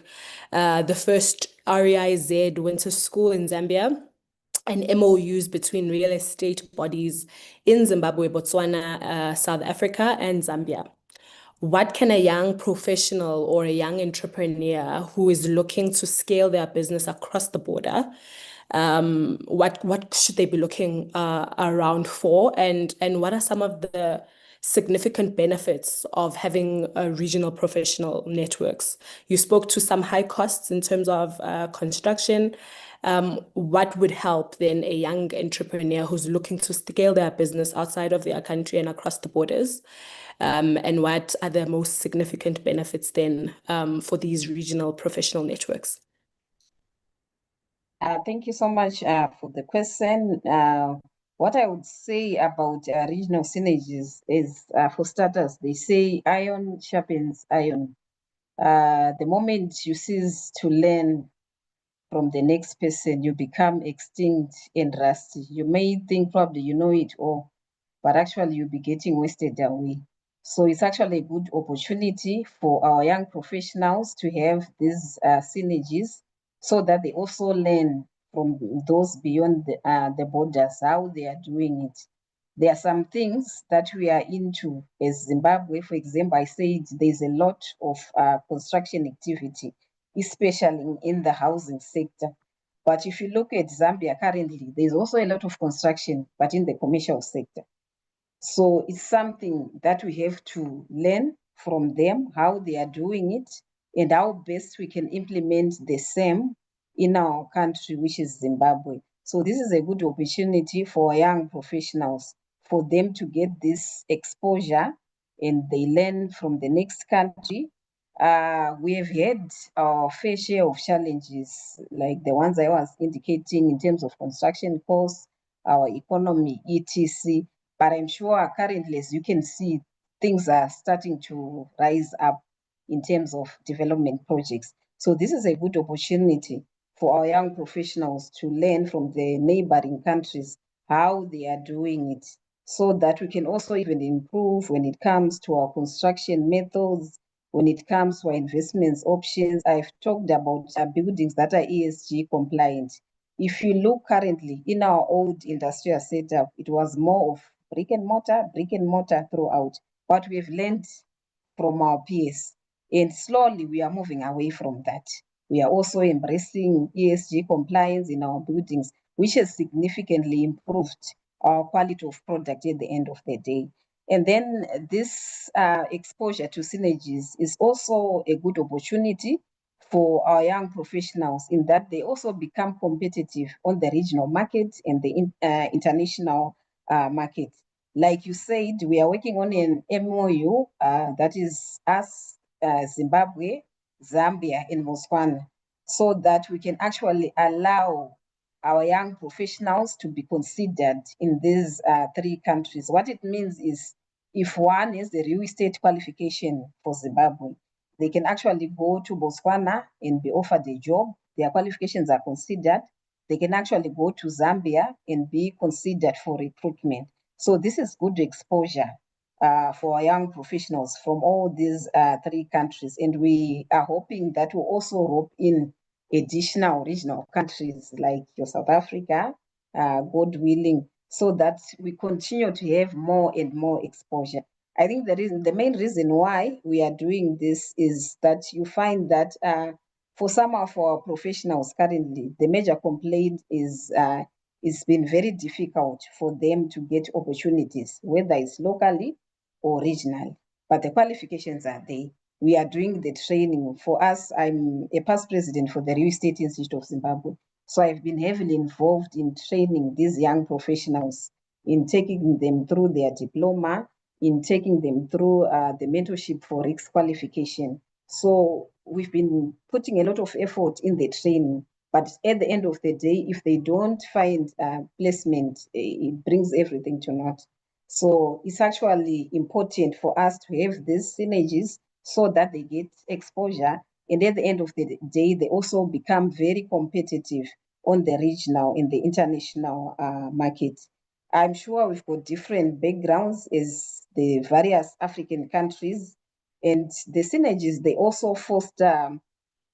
the first REIZ Winter School in Zambia, and MOUs between real estate bodies in Zimbabwe, Botswana, South Africa, and Zambia. What can a young professional or a young entrepreneur who is looking to scale their business across the border, what should they be looking around for, and what are some of the significant benefits of having regional professional networks? You spoke to some high costs in terms of construction. What would help then a young entrepreneur who's looking to scale their business outside of their country and across the borders? And what are the most significant benefits then for these regional professional networks? Thank you so much for the question. What I would say about regional synergies is, for starters, they say iron sharpens iron. The moment you cease to learn from the next person, you become extinct and rusty. You may think probably you know it all, but actually you'll be getting wasted away. So it's actually a good opportunity for our young professionals to have these synergies so that they also learn from those beyond the borders, how they are doing it. There are some things that we are into as Zimbabwe. For example, I said there's a lot of construction activity. especially in the housing sector. But if you look at Zambia currently, there's also a lot of construction, but in the commercial sector. So it's something that we have to learn from them, how they are doing it, and how best we can implement the same in our country, which is Zimbabwe. So this is a good opportunity for young professionals, for them to get this exposure and they learn from the next country. We have had our fair share of challenges, like the ones I was indicating in terms of construction costs, our economy, etc. But I'm sure currently, as you can see, things are starting to rise up in terms of development projects. So this is a good opportunity for our young professionals to learn from the neighboring countries how they are doing it, so that we can also even improve when it comes to our construction methods, when it comes to our investments options. I've talked about buildings that are ESG compliant. If you look currently in our old industrial setup, it was more of brick and mortar throughout. But we've learned from our peers, and slowly we are moving away from that. We are also embracing ESG compliance in our buildings, which has significantly improved our quality of product at the end of the day. And then this exposure to synergies is also a good opportunity for our young professionals, in that they also become competitive on the regional market and the international market. Like you said, we are working on an MOU that is us, Zimbabwe, Zambia, and Botswana, so that we can actually allow our young professionals to be considered in these three countries. What it means is, if one is the real estate qualification for Zimbabwe, they can actually go to Botswana and be offered a job. Their qualifications are considered. They can actually go to Zambia and be considered for recruitment. So this is good exposure for our young professionals from all these three countries. And we are hoping that we'll also rope in additional regional countries like your South Africa, God willing, so that we continue to have more and more exposure. I think the main reason why we are doing this is that you find that for some of our professionals currently, the major complaint is it's been very difficult for them to get opportunities, whether it's locally or regionally. But the qualifications are there. We are doing the training. For us, I'm a past president for the Real Estate Institute of Zimbabwe. So I've been heavily involved in training these young professionals, in taking them through their diploma, in taking them through the mentorship for risk qualification. So we've been putting a lot of effort in the training. But at the end of the day, if they don't find placement, it brings everything to naught. So it's actually important for us to have these synergies so that they get exposure. And at the end of the day, they also become very competitive on the regional and the international market. I'm sure we've got different backgrounds as the various African countries, and the synergies, they also foster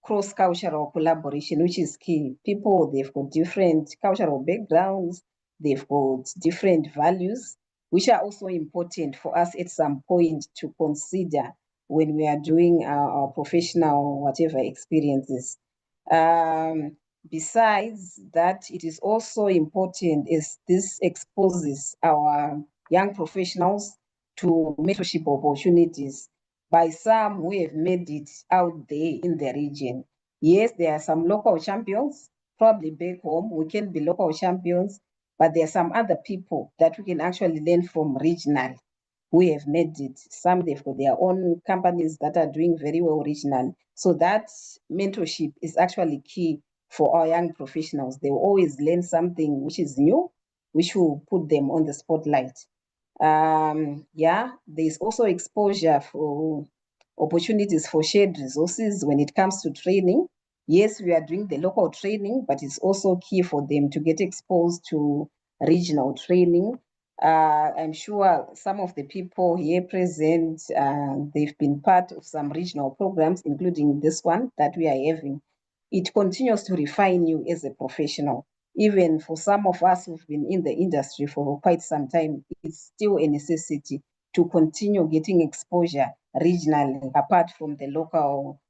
cross-cultural collaboration, which is key. People, they've got different cultural backgrounds, they've got different values, which are also important for us at some point to consider when we are doing our professional whatever experiences. Besides that, it is also important as this exposes our young professionals to mentorship opportunities by some who have made it out there in the region. Yes, there are some local champions, probably back home, we can be local champions, but there are some other people that we can actually learn from regional who have made it. Some, they've got their own companies that are doing very well regional. So that mentorship is actually key for our young professionals. They will always learn something which is new, which will put them on the spotlight. Yeah, there's also exposure for opportunities for shared resources when it comes to training. Yes, we are doing the local training, but it's also key for them to get exposed to regional training. I'm sure some of the people here present, they've been part of some regional programs, including this one that we are having. It continues to refine you as a professional. Even for some of us who've been in the industry for quite some time, it's still a necessity to continue getting exposure regionally apart from the local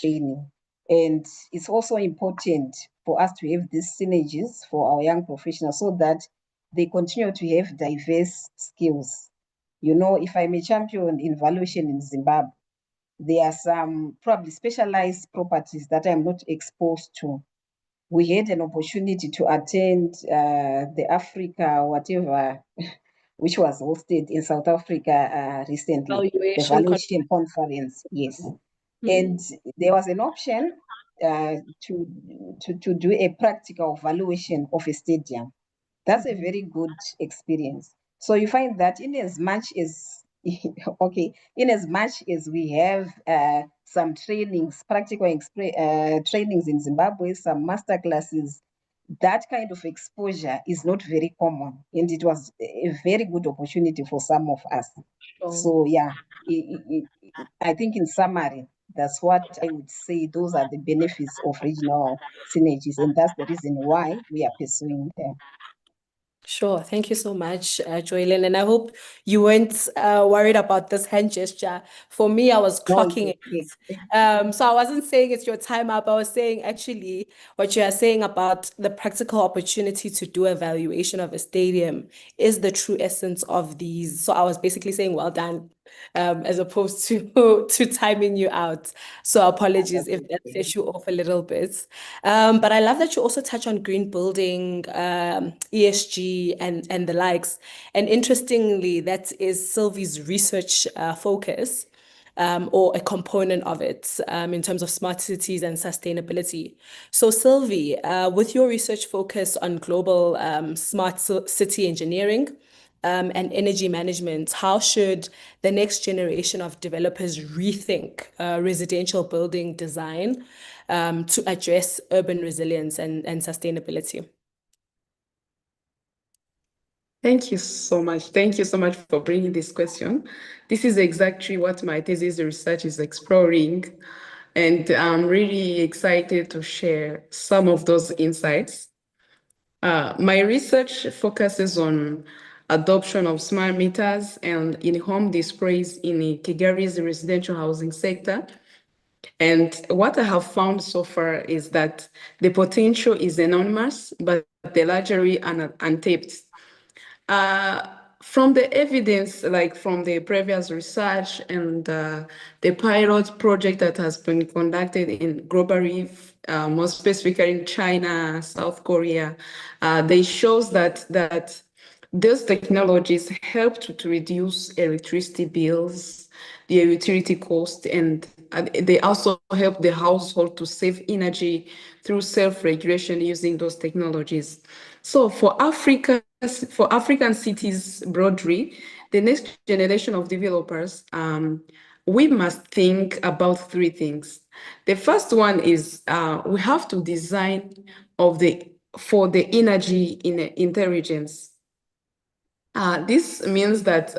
training. And it's also important for us to have these synergies for our young professionals so that they continue to have diverse skills. You know, if I'm a champion in valuation in Zimbabwe, there are some probably specialized properties that I'm not exposed to. We had an opportunity to attend the Africa, whatever, which was hosted in South Africa recently, the valuation conference, yes. And there was an option to do a practical valuation of a stadium. That's a very good experience. So you find that in as much as okay, in as much as we have some trainings, practical trainings in Zimbabwe, some master classes, that kind of exposure is not very common, and it was a very good opportunity for some of us. So yeah, I think in summary, that's what I would say. Those are the benefits of regional synergies, and that's the reason why we are pursuing them. Sure. Thank you so much, Joylyn. And I hope you weren't worried about this hand gesture. For me, I was No, clocking it. okay. So I wasn't saying it's your time up. I was saying actually what you are saying about the practical opportunity to do a valuation of a stadium is the true essence of these. So I was basically saying well done, as opposed to to timing you out. So apologies if that set you off a little bit. But I love that you also touch on green building, ESG, and the likes. And interestingly, that is Sylvie's research focus. Or a component of it in terms of smart cities and sustainability. So, Sylvie, with your research focus on global smart city engineering and energy management, how should the next generation of developers rethink residential building design to address urban resilience and sustainability? Thank you so much. Thank you so much for bringing this question. This is exactly what my thesis research is exploring. And I'm really excited to share some of those insights. My research focuses on adoption of smart meters and in-home displays in Kigali's residential housing sector. And what I have found so far is that the potential is enormous, but the largely untapped. From the evidence, like from the previous research and the pilot project that has been conducted in globally, more specifically in China, South Korea, they shows that those technologies help to reduce electricity bills, the utility cost, and they also help the household to save energy through self-regulation using those technologies. So for African cities broadly, the next generation of developers, we must think about three things. The first one is we have to design for the energy in intelligence. This means that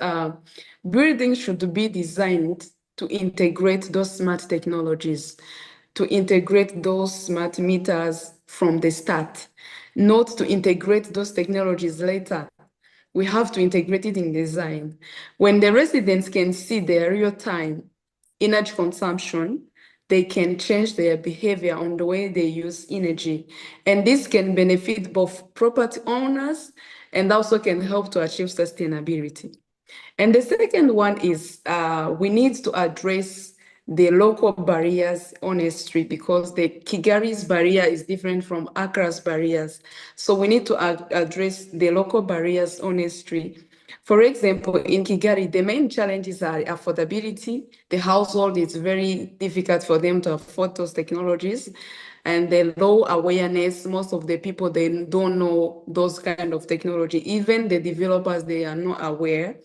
buildings should be designed to integrate those smart technologies, to integrate those smart meters from the start, not to integrate those technologies later. We have to integrate it in design. When the residents can see their real-time energy consumption, they can change their behavior on the way they use energy. And this can benefit both property owners and also can help to achieve sustainability. And the second one is we need to address the local barriers on a street because the Kigali's barrier is different from Accra's barriers. So we need to address the local barriers on a street. For example, in Kigali, the main challenges are affordability. The household is very difficult for them to afford those technologies. And the low awareness, most of the people, they don't know those kind of technology. Even the developers, they are not aware.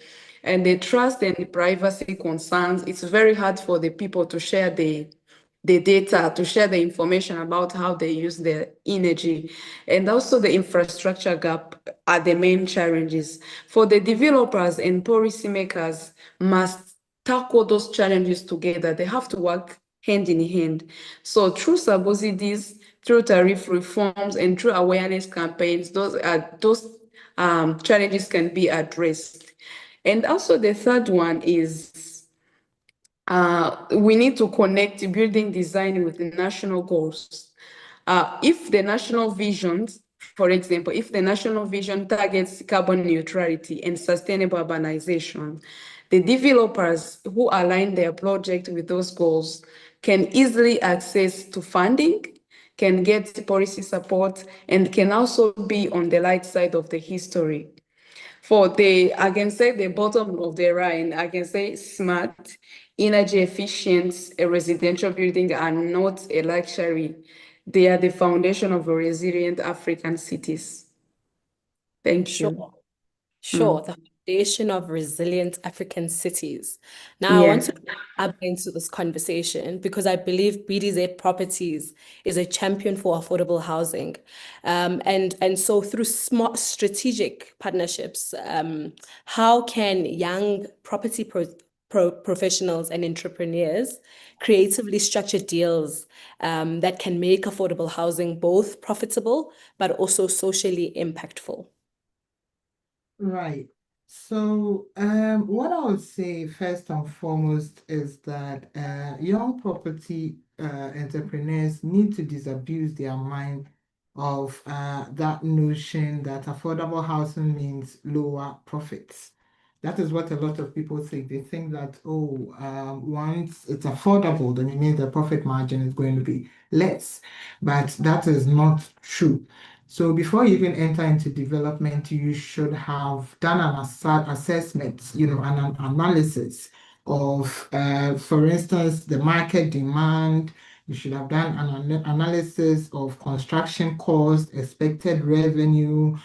And the trust and the privacy concerns, it's very hard for the people to share the data, to share the information about how they use their energy. And also the infrastructure gap are the main challenges. For the developers and policymakers must tackle those challenges together. They have to work hand in hand. So through subsidies, through tariff reforms, and through awareness campaigns, those challenges can be addressed. And also the third one is we need to connect building design with the national goals. If the national visions, for example, if the national vision targets carbon neutrality and sustainable urbanization, the developers who align their project with those goals can easily access to funding, can get policy support, and can also be on the right side of the history. I can say the bottom of the line, I can say smart, energy efficient residential buildings are not a luxury. They are the foundation of resilient African cities. Thank Sure. you. Sure, the foundation of resilient African cities. Now, I want to add into this conversation because I believe BDZ Properties is a champion for affordable housing. And so through smart strategic partnerships, how can young property professionals and entrepreneurs creatively structure deals that can make affordable housing both profitable but also socially impactful? Right. So, what I would say first and foremost is that young property entrepreneurs need to disabuse their mind of that notion that affordable housing means lower profits. That is what a lot of people think. They think that, oh, once it's affordable, then it means the profit margin is going to be less. But that is not true. So before you even enter into development, you should have done an assessment, an analysis of, for instance, the market demand. You should have done an analysis of construction cost, expected revenue,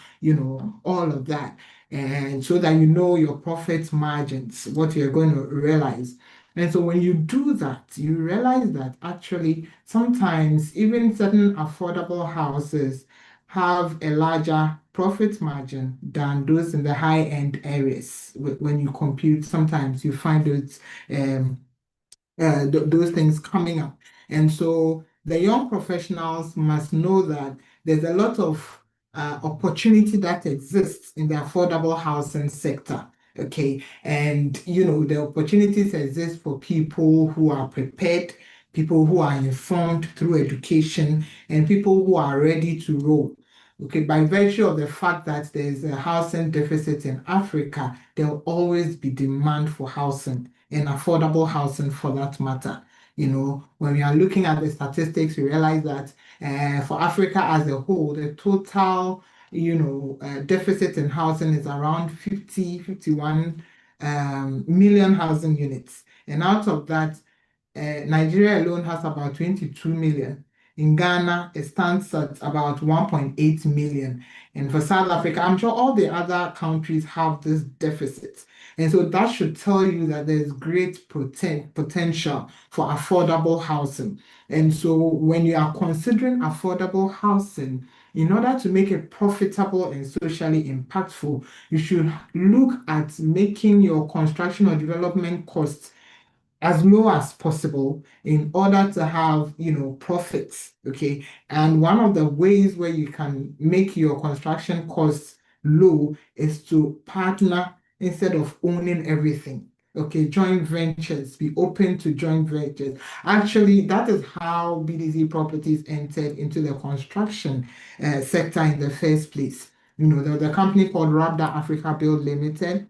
all of that. And so that you know your profit margins, what you're going to realize. And so when you do that, you realize that actually sometimes even certain affordable houses have a larger profit margin than those in the high-end areas. When you compute, sometimes you find those things coming up. And so the young professionals must know that there's a lot of opportunity that exists in the affordable housing sector. Okay. And, the opportunities exist for people who are prepared, people who are informed through education, and people who are ready to roll. Okay, by virtue of the fact that there's a housing deficit in Africa, there will always be demand for housing and affordable housing for that matter. When we are looking at the statistics, we realize that for Africa as a whole, the total, deficit in housing is around 51 million housing units. And out of that, Nigeria alone has about 22 million. In Ghana, it stands at about 1.8 million. And for South Africa, I'm sure all the other countries have this deficit. And so that should tell you that there's great potential for affordable housing. And so when you are considering affordable housing, in order to make it profitable and socially impactful, you should look at making your construction or development costs as low as possible in order to have, profits. Okay. And one of the ways where you can make your construction costs low is to partner instead of owning everything. Okay, joint ventures, be open to joint ventures. Actually, that is how BDZ Properties entered into the construction sector in the first place. There was a company called Rabda Africa Build Limited.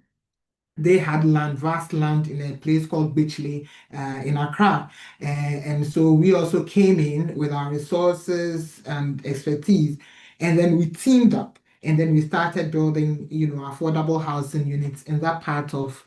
They had land, vast land in a place called Beachley in Accra. And so we also came in with our resources and expertise, and then we teamed up. And then we started building, affordable housing units in that part of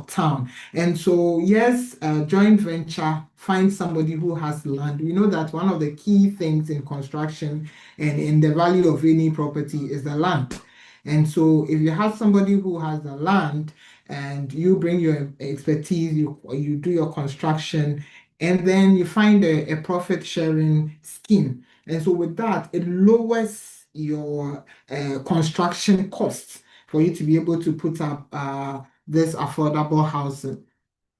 town. And so, yes, joint venture, find somebody who has land. We know that one of the key things in construction and in the value of any property is the land. And so if you have somebody who has the land and you bring your expertise, you do your construction, and then you find a profit sharing scheme. And so with that, it lowers your construction costs for you to be able to put up this affordable housing.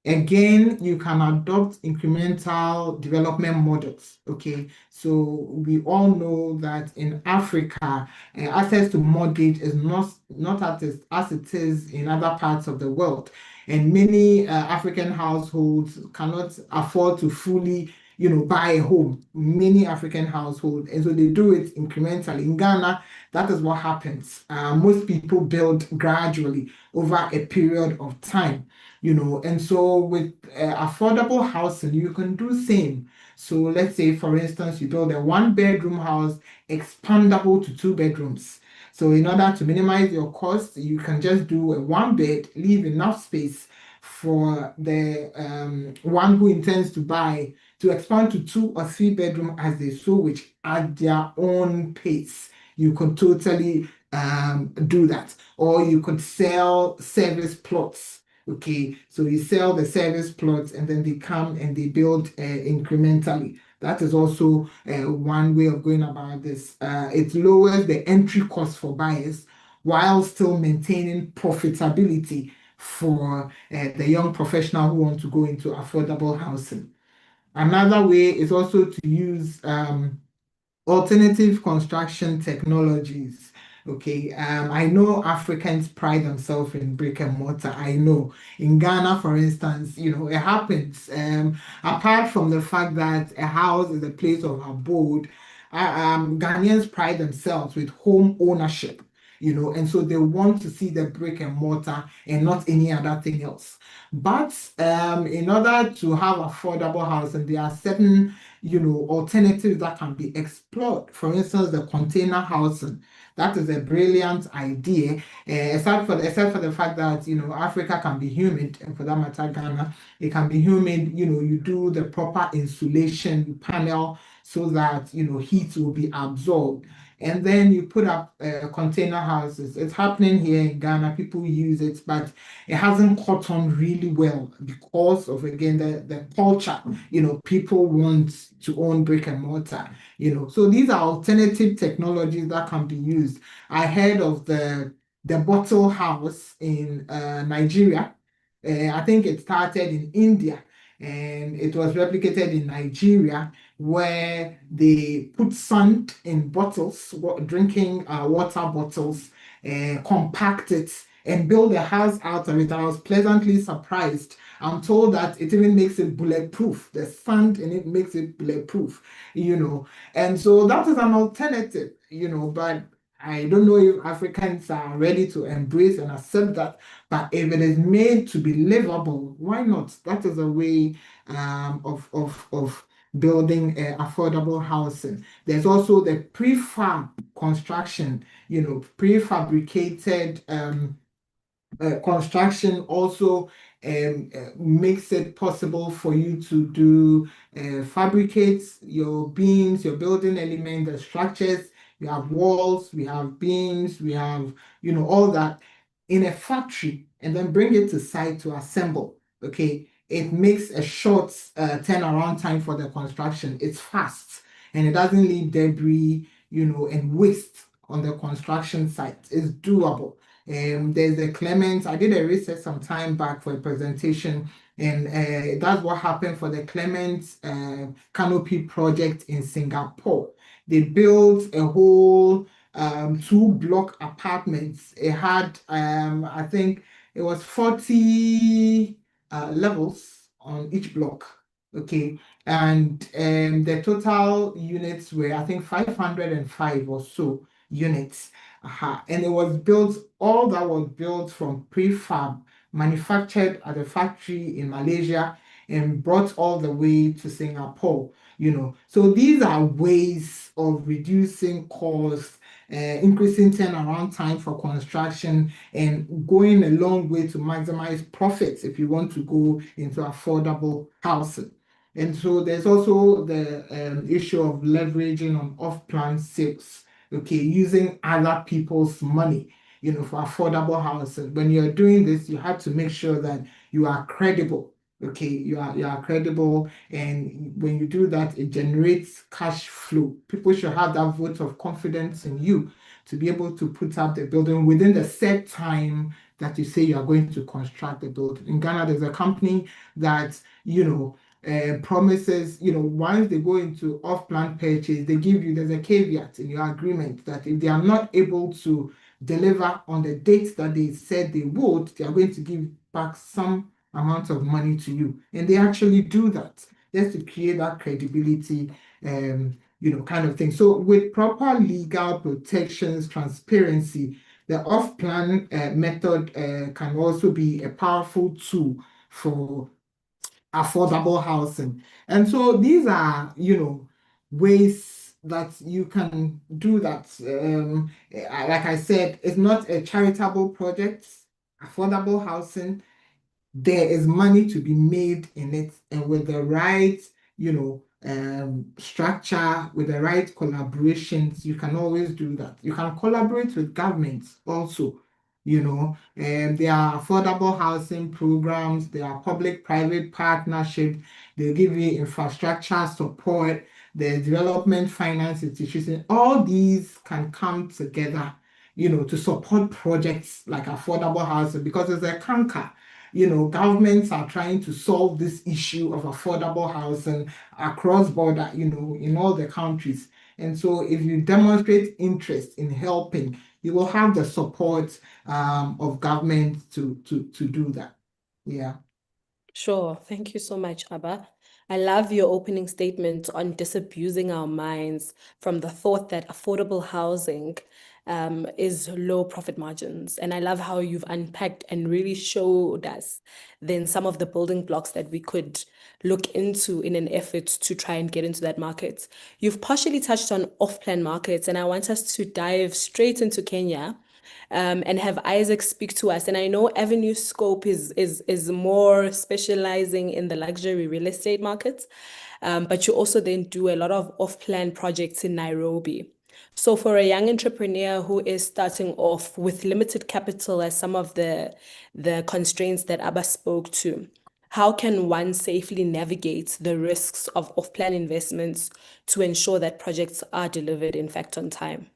Again, you can adopt incremental development models. Okay, so we all know that in Africa, access to mortgage is not as it is in other parts of the world. and many African households cannot afford to fully, buy a home. Many African households, and so they do it incrementally. In Ghana, that is what happens. Most people build gradually over a period of time, and so with affordable housing, you can do same. So let's say, for instance, you build a 1-bedroom house expandable to 2 bedrooms. So in order to minimize your costs, you can just do a 1-bed, leave enough space for the one who intends to buy to expand to 2 or 3 bedroom as they so wish at their own pace. You could totally do that, or you could sell service plots. Okay, so you sell the service plots and then they come and they build incrementally. That is also one way of going about this. It lowers the entry cost for buyers while still maintaining profitability for the young professional who want to go into affordable housing. Another way is also to use alternative construction technologies. Okay, I know Africans pride themselves in brick and mortar. I know in Ghana, for instance, it happens. Apart from the fact that a house is a place of abode, Ghanaians pride themselves with home ownership. And so they want to see the brick and mortar and not any other thing else. But in order to have affordable housing, there are certain alternatives that can be explored. For instance, the container housing. That is a brilliant idea, except for the fact that Africa can be humid, and for that matter, Ghana, it can be humid. You do the proper insulation panel so that heat will be absorbed. And then you put up container houses. It's happening here in Ghana. People use it, but it hasn't caught on really well because of, again, the culture. People want to own brick and mortar. So these are alternative technologies that can be used. I heard of the bottle house in Nigeria. I think it started in India and it was replicated in Nigeria, where they put sand in bottles, drinking water bottles, compact it, and build a house out of it. I was pleasantly surprised. I'm told that it even makes it bulletproof. The sand in it makes it bulletproof, And so that is an alternative, but I don't know if Africans are ready to embrace and accept that. But if it is made to be livable, why not? That is a way of building affordable housing. There's also the prefab construction, prefabricated construction also makes it possible for you to do fabricate your beams, your building element, the structures. We have walls, we have beams, we have all that in a factory, and then bring it to site to assemble. Okay, it makes a short turnaround time for the construction. It's fast and it doesn't leave debris, and waste on the construction site. It's doable. There's a Clement. I did a research some time back for a presentation, and that's what happened for the Clement canopy project in Singapore. They built a whole 2-block apartments. It had, I think it was 40 levels on each block. Okay, and the total units were, I think, 505 or so units. And it was built, all that was built from prefab, manufactured at a factory in Malaysia and brought all the way to Singapore, So these are ways of reducing costs, increasing turnaround time for construction, and going a long way to maximize profits if you want to go into affordable housing. And so there's also the issue of leveraging on off-plan sales. Okay, using other people's money, for affordable housing. When you're doing this, you have to make sure that you are credible. Okay, you are credible, and when you do that, it generates cash flow. People should have that vote of confidence in you to be able to put up the building within the set time that you say you are going to construct the building. In Ghana, there's a company that promises, once they go into off-plan purchase, they give you, there's a caveat in your agreement that if they are not able to deliver on the date that they said they would, they are going to give back some amount of money to you. And they actually do that just to create that credibility, kind of thing. So with proper legal protections, transparency, the off-plan method can also be a powerful tool for affordable housing. And so these are, ways that you can do that. Like I said, it's not a charitable project. Affordable housing, there is money to be made in it, and with the right, structure, with the right collaborations, you can always do that. You can collaborate with governments also, and there are affordable housing programs, there are public-private partnerships, they give you infrastructure support, the development finance institutions, all these can come together, to support projects like affordable housing because it's a canker. Governments are trying to solve this issue of affordable housing across border, in all the countries. And so if you demonstrate interest in helping, you will have the support of government to do that. Yeah. Sure. Thank you so much, Abba. I love your opening statement on disabusing our minds from the thought that affordable housing is low profit margins. And I love how you've unpacked and really showed us then some of the building blocks that we could look into in an effort to try and get into that market. You've partially touched on off-plan markets, and I want us to dive straight into Kenya and have Isaac speak to us. And I know Avenue Scope is more specializing in the luxury real estate markets, but you also then do a lot of off-plan projects in Nairobi. So for a young entrepreneur who is starting off with limited capital as some of the constraints that Abba spoke to, how can one safely navigate the risks of off-plan investments to ensure that projects are delivered, in fact, on time?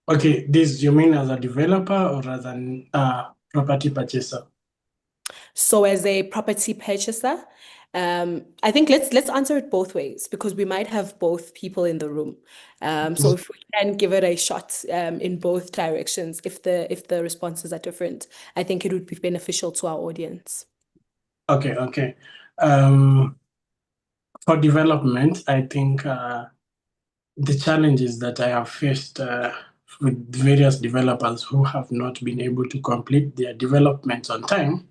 Okay, this you mean as a developer or as an property purchaser? So as a property purchaser, I think let's answer it both ways because we might have both people in the room. So if we can give it a shot in both directions, if the responses are different, I think it would be beneficial to our audience. Okay. For development, I think the challenges that I have faced with various developers who have not been able to complete their developments on time,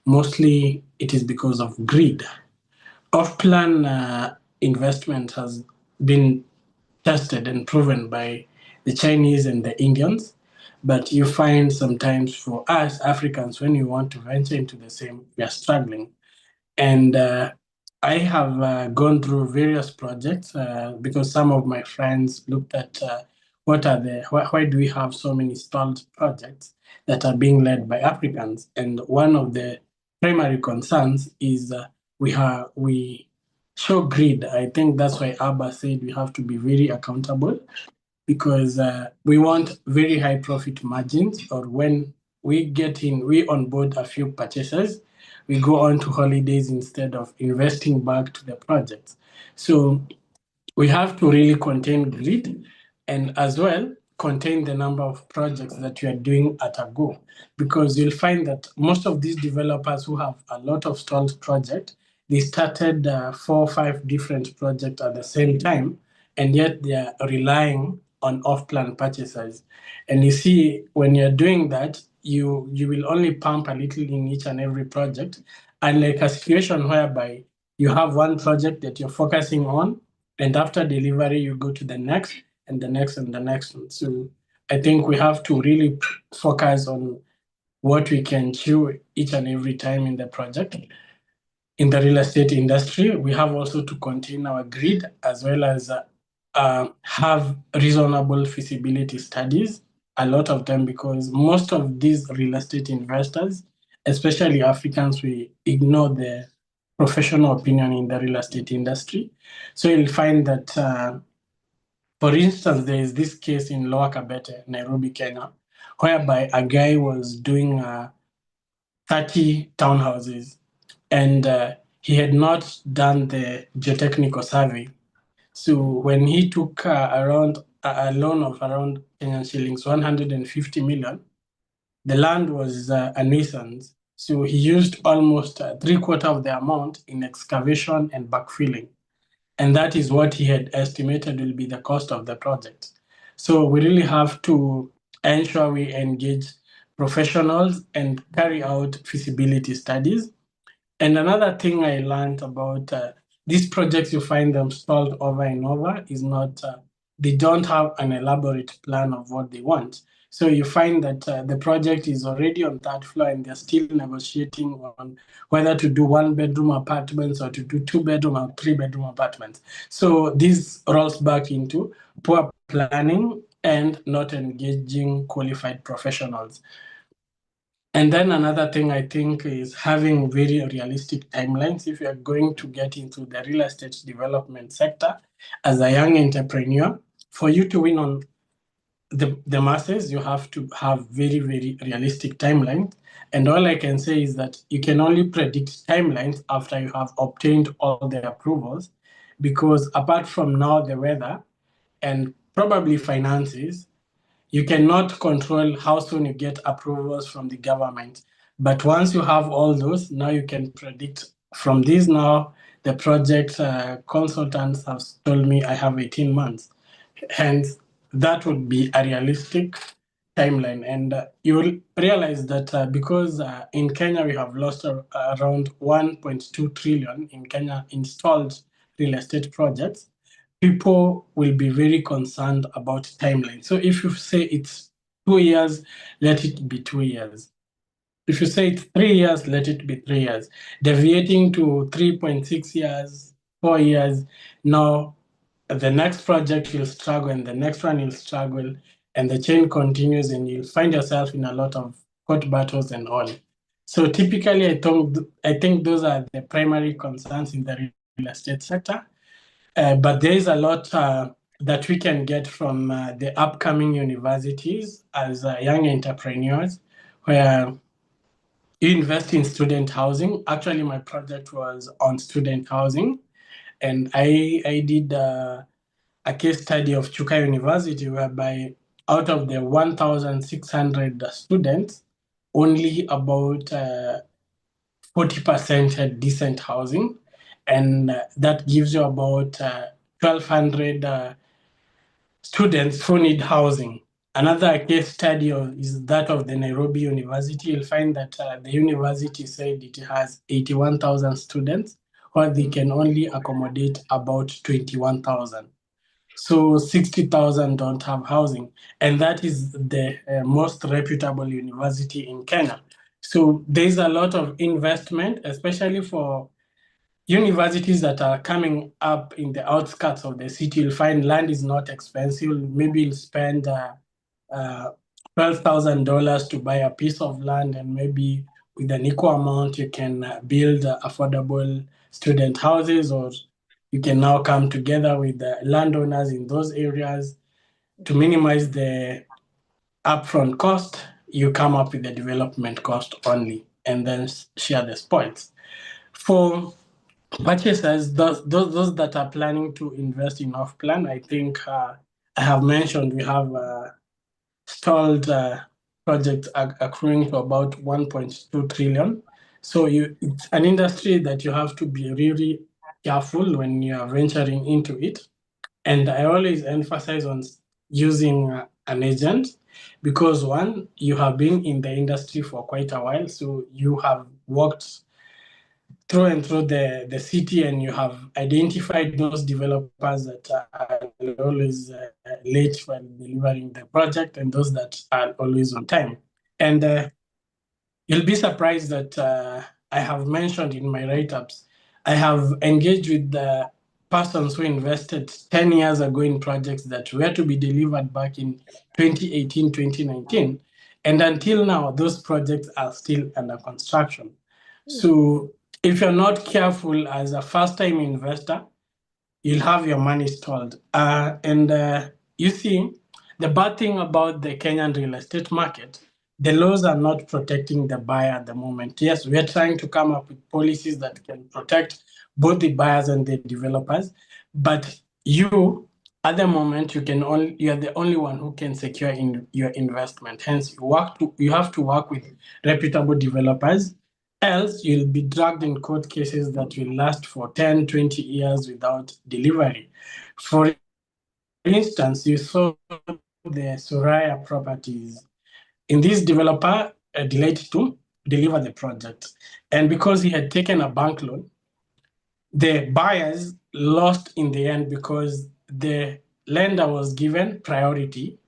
mostly it is because of greed. Off-plan investment has been tested and proven by the Chinese and the Indians, but you find sometimes for us Africans, when you want to venture into the same, we are struggling. And I have gone through various projects because some of my friends looked at why do we have so many stalled projects that are being led by Africans? And one of the primary concerns is we show greed. I think that's why Abba said we have to be very accountable because we want very high profit margins, or when we onboard a few purchasers, we go on to holidays instead of investing back to the projects. So we have to really contain greed and as well contain the number of projects that you are doing at a go, because you'll find that most of these developers who have a lot of stalled projects, they started 4 or 5 different projects at the same time, and yet they are relying on off-plan purchasers. And you see, when you're doing that, you will only pump a little in each and every project, unlike a situation whereby you have one project that you're focusing on, and after delivery, you go to the next and the next and the next one. So I think we have to really focus on what we can chew each and every time in the project. In the real estate industry, we have also to contain our greed as well as have reasonable feasibility studies a lot of them, because most of these real estate investors, especially Africans, we ignore the professional opinion in the real estate industry. So you'll find that, for instance, there is this case in Lower Kabete, Nairobi, Kenya, whereby a guy was doing 30 townhouses and he had not done the geotechnical survey. So when he took around a loan of around Kenyan shillings 150 million, the land was a nuisance. So he used almost 3/4 of the amount in excavation and backfilling. And that is what he had estimated will be the cost of the project. So we really have to ensure we engage professionals and carry out feasibility studies. And another thing I learned about these projects, you find them stalled over and over, is not, they don't have an elaborate plan of what they want. So you find that the project is already on third floor and they're still negotiating on whether to do 1-bedroom apartments or to do 2-bedroom or 3-bedroom apartments. So this rolls back into poor planning and not engaging qualified professionals. And then another thing I think is having very realistic timelines. If you're going to get into the real estate development sector as a young entrepreneur, for you to win on the masses, you have to have very, very realistic timelines. And all I can say is that you can only predict timelines after you have obtained all the approvals, because apart from now the weather and probably finances, you cannot control how soon you get approvals from the government. But once you have all those, now you can predict from this now, the project consultants have told me I have 18 months. Hence, that would be a realistic timeline. And you will realize that because in Kenya, we have lost around 1.2 trillion in Kenya installed real estate projects, people will be very concerned about timeline. So if you say it's 2 years, let it be 2 years. If you say it's 3 years, let it be 3 years. Deviating to 3.6 years, 4 years, now the next project will struggle and the next one will struggle, and the chain continues and you'll find yourself in a lot of court battles and all. So typically, I think those are the primary concerns in the real estate sector. But there is a lot that we can get from the upcoming universities as young entrepreneurs, where you invest in student housing. Actually, my project was on student housing, and I did a case study of Chuka University, whereby out of the 1,600 students, only about 40% had decent housing, and that gives you about 1,200 students who need housing. Another case study is that of the Nairobi University. You'll find that the university said it has 81,000 students, while they can only accommodate about 21,000. So 60,000 don't have housing. And that is the most reputable university in Kenya. So there's a lot of investment, especially for universities that are coming up in the outskirts of the city. You'll find land is not expensive. Maybe you'll spend $12,000 to buy a piece of land, and maybe with an equal amount, you can build affordable student houses, or you can now come together with the landowners in those areas to minimize the upfront cost. You come up with the development cost only, and then share the spoils. For purchasers, those that are planning to invest in off-plan, I think I have mentioned we have stalled projects accruing to about 1.2 trillion. So it's an industry that you have to be really careful when you are venturing into it. And I always emphasize on using an agent, because one, you have been in the industry for quite a while, so you have worked through and through the city, and you have identified those developers that are always late when delivering the project and those that are always on time. And you'll be surprised that I have mentioned in my write-ups, I have engaged with the persons who invested 10 years ago in projects that were to be delivered back in 2018, 2019. And until now, those projects are still under construction. So if you're not careful as a first-time investor, you'll have your money stalled. You see, the bad thing about the Kenyan real estate market, the laws are not protecting the buyer at the moment. Yes, we are trying to come up with policies that can protect both the buyers and the developers, but you, at the moment, you're the only one who can secure your investment. Hence, you have to work with reputable developers. Else, you'll be dragged in court cases that will last for 10, 20 years without delivery. For instance, you saw the Soraya properties. In this developer delayed to deliver the project. And because he had taken a bank loan, the buyers lost in the end because the lender was given priority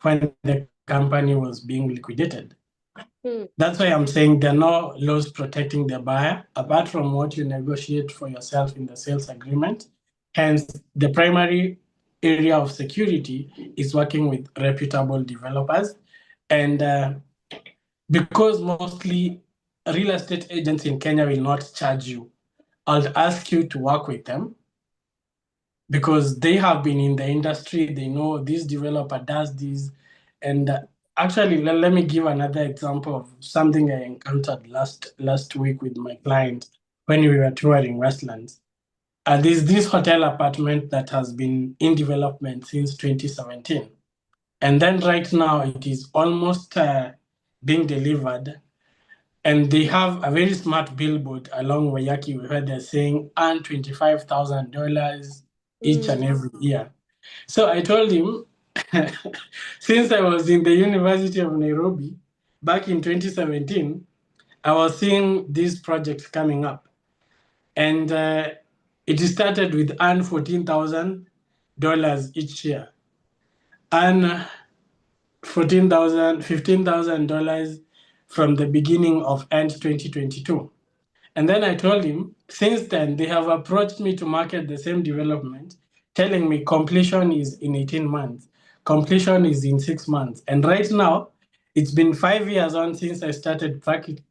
when the company was being liquidated. That's why I'm saying there are no laws protecting the buyer apart from what you negotiate for yourself in the sales agreement. Hence, the primary area of security is working with reputable developers. And because mostly real estate agents in Kenya will not charge you, I'll ask you to work with them because they have been in the industry. They know this developer does this. And actually, let me give another example of something I encountered last week with my client when we were touring Westlands. There's this hotel apartment that has been in development since 2017. And then right now it is almost being delivered. And they have a very smart billboard along Wayaki where they're saying earn $25,000 each and every year. So I told him, since I was in the University of Nairobi back in 2017, I was seeing these projects coming up. And it started with earn $14,000 each year. Earn $15,000 from the beginning of end 2022. And then I told him, since then, they have approached me to market the same development, telling me completion is in 18 months, completion is in 6 months. And right now, it's been 5 years on since I started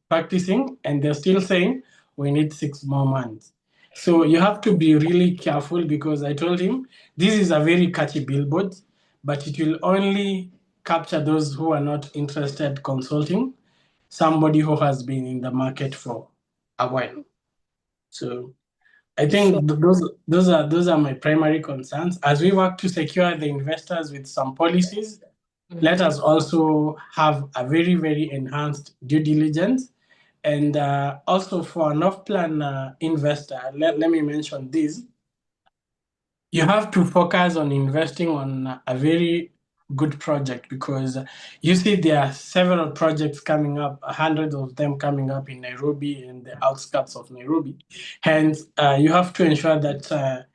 practicing, and they're still saying we need 6 more months. So you have to be really careful because I told him this is a very catchy billboard, but it will only capture those who are not interested consulting somebody who has been in the market for a while. So I think those are my primary concerns. As we work to secure the investors with some policies, let us also have a very, very enhanced due diligence. And also for an off-plan investor, let me mention this. You have to focus on investing on a very good project because you see there are several projects coming up, hundreds of them coming up in Nairobi and the outskirts of Nairobi. Hence, you have to ensure that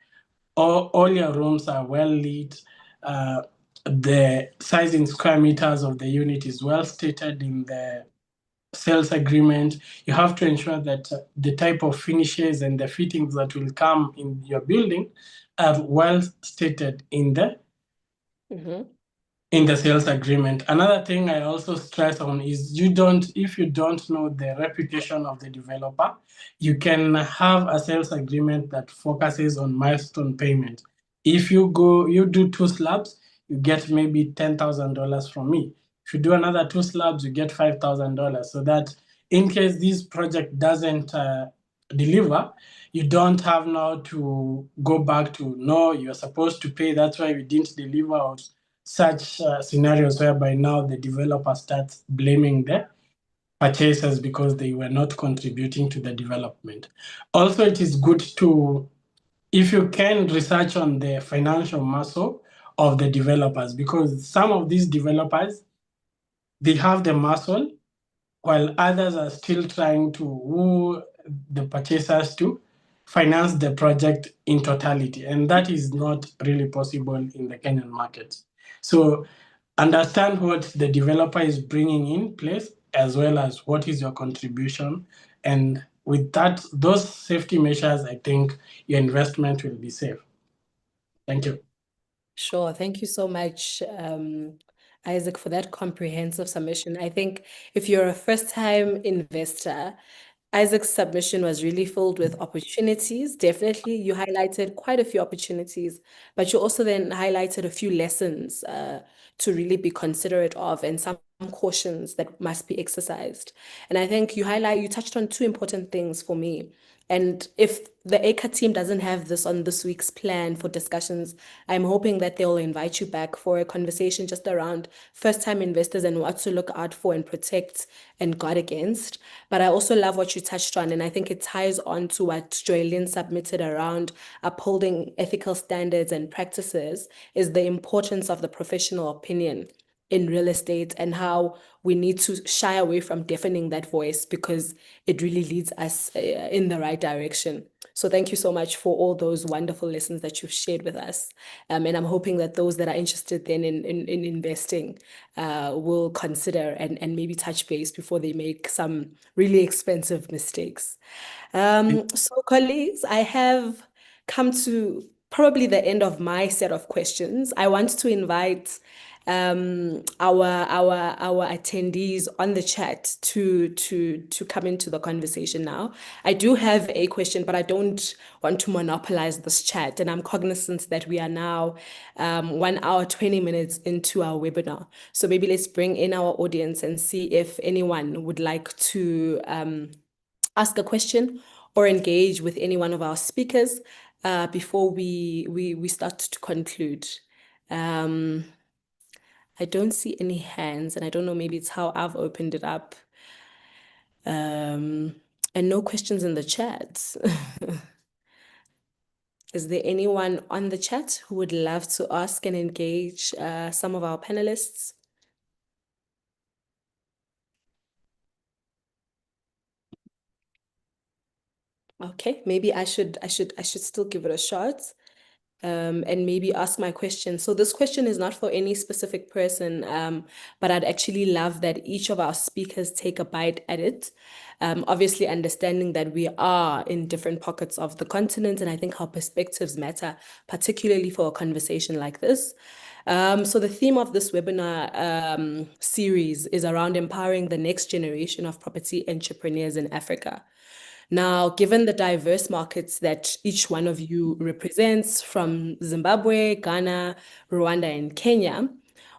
all your rooms are well lit. The size in square meters of the unit is well stated in the sales agreement. You have to ensure that the type of finishes and the fittings that will come in your building are well stated in the sales agreement. Another thing I also stress on is if you don't know the reputation of the developer, you can have a sales agreement that focuses on milestone payment. If you do 2 slabs, you get maybe $10,000 from me. If you do another 2 slabs, you get $5,000. So that in case this project doesn't deliver, you don't have now to go back to, no, you're supposed to pay, that's why we didn't deliver, or such scenarios whereby now the developer starts blaming the purchasers because they were not contributing to the development. Also, it is good to, if you can, research on the financial muscle of the developers, because some of these developers, they have the muscle while others are still trying to woo the purchasers to finance the project in totality. And that is not really possible in the Kenyan market. So understand what the developer is bringing in place, as well as what is your contribution. And with that, those safety measures, I think your investment will be safe. Thank you. Sure. Thank you so much, Isaac, for that comprehensive submission. I think if you're a first-time investor, Isaac's submission was really filled with opportunities. Definitely, you highlighted quite a few opportunities, but you also then highlighted a few lessons to really be considerate of, and some cautions that must be exercised. And I think you touched on two important things for me. And if the ACRE team doesn't have this on this week's plan for discussions, I'm hoping that they'll invite you back for a conversation just around first-time investors and what to look out for and protect and guard against. But I also love what you touched on, and I think it ties on to what Joylyn submitted around upholding ethical standards and practices, is the importance of the professional opinion in real estate and how we need to shy away from deafening that voice because it really leads us in the right direction. So thank you so much for all those wonderful lessons that you've shared with us. And I'm hoping that those that are interested then in investing will consider and maybe touch base before they make some really expensive mistakes. So colleagues, I have come to probably the end of my set of questions. I want to invite our attendees on the chat to come into the conversation now. I do have a question, but I don't want to monopolize this chat, and I'm cognizant that we are now 1 hour 20 minutes into our webinar. So maybe let's bring in our audience and see if anyone would like to ask a question or engage with any one of our speakers before we start to conclude. I don't see any hands, and I don't know, maybe it's how I've opened it up. And no questions in the chat. Is there anyone on the chat who would love to ask and engage some of our panelists? Okay, maybe I should still give it a shot. And maybe ask my question. So this question is not for any specific person, but I'd actually love that each of our speakers take a bite at it. Obviously understanding that we are in different pockets of the continent, and I think our perspectives matter, particularly for a conversation like this. So the theme of this webinar series is around empowering the next generation of property entrepreneurs in Africa. Now, given the diverse markets that each one of you represents from Zimbabwe, Ghana, Rwanda, and Kenya,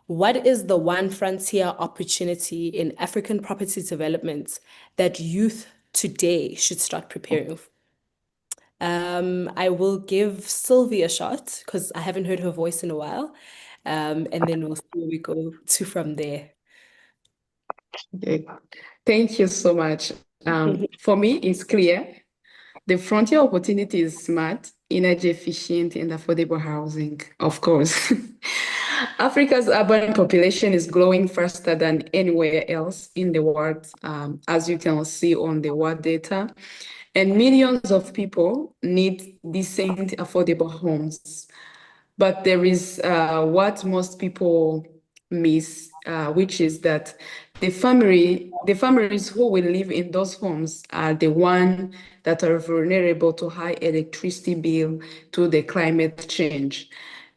what is the one frontier opportunity in African property development that youth today should start preparing for? I will give Sylvie a shot because I haven't heard her voice in a while. And then we'll see where we go to from there. Okay. Thank you so much. For me, it's clear. The frontier opportunity is smart, energy efficient, and affordable housing, of course. Africa's urban population is growing faster than anywhere else in the world, as you can see on the world data. And millions of people need decent, affordable homes. But there is what most people miss, which is that the families who will live in those homes are the ones that are vulnerable to high electricity bill, to the climate change.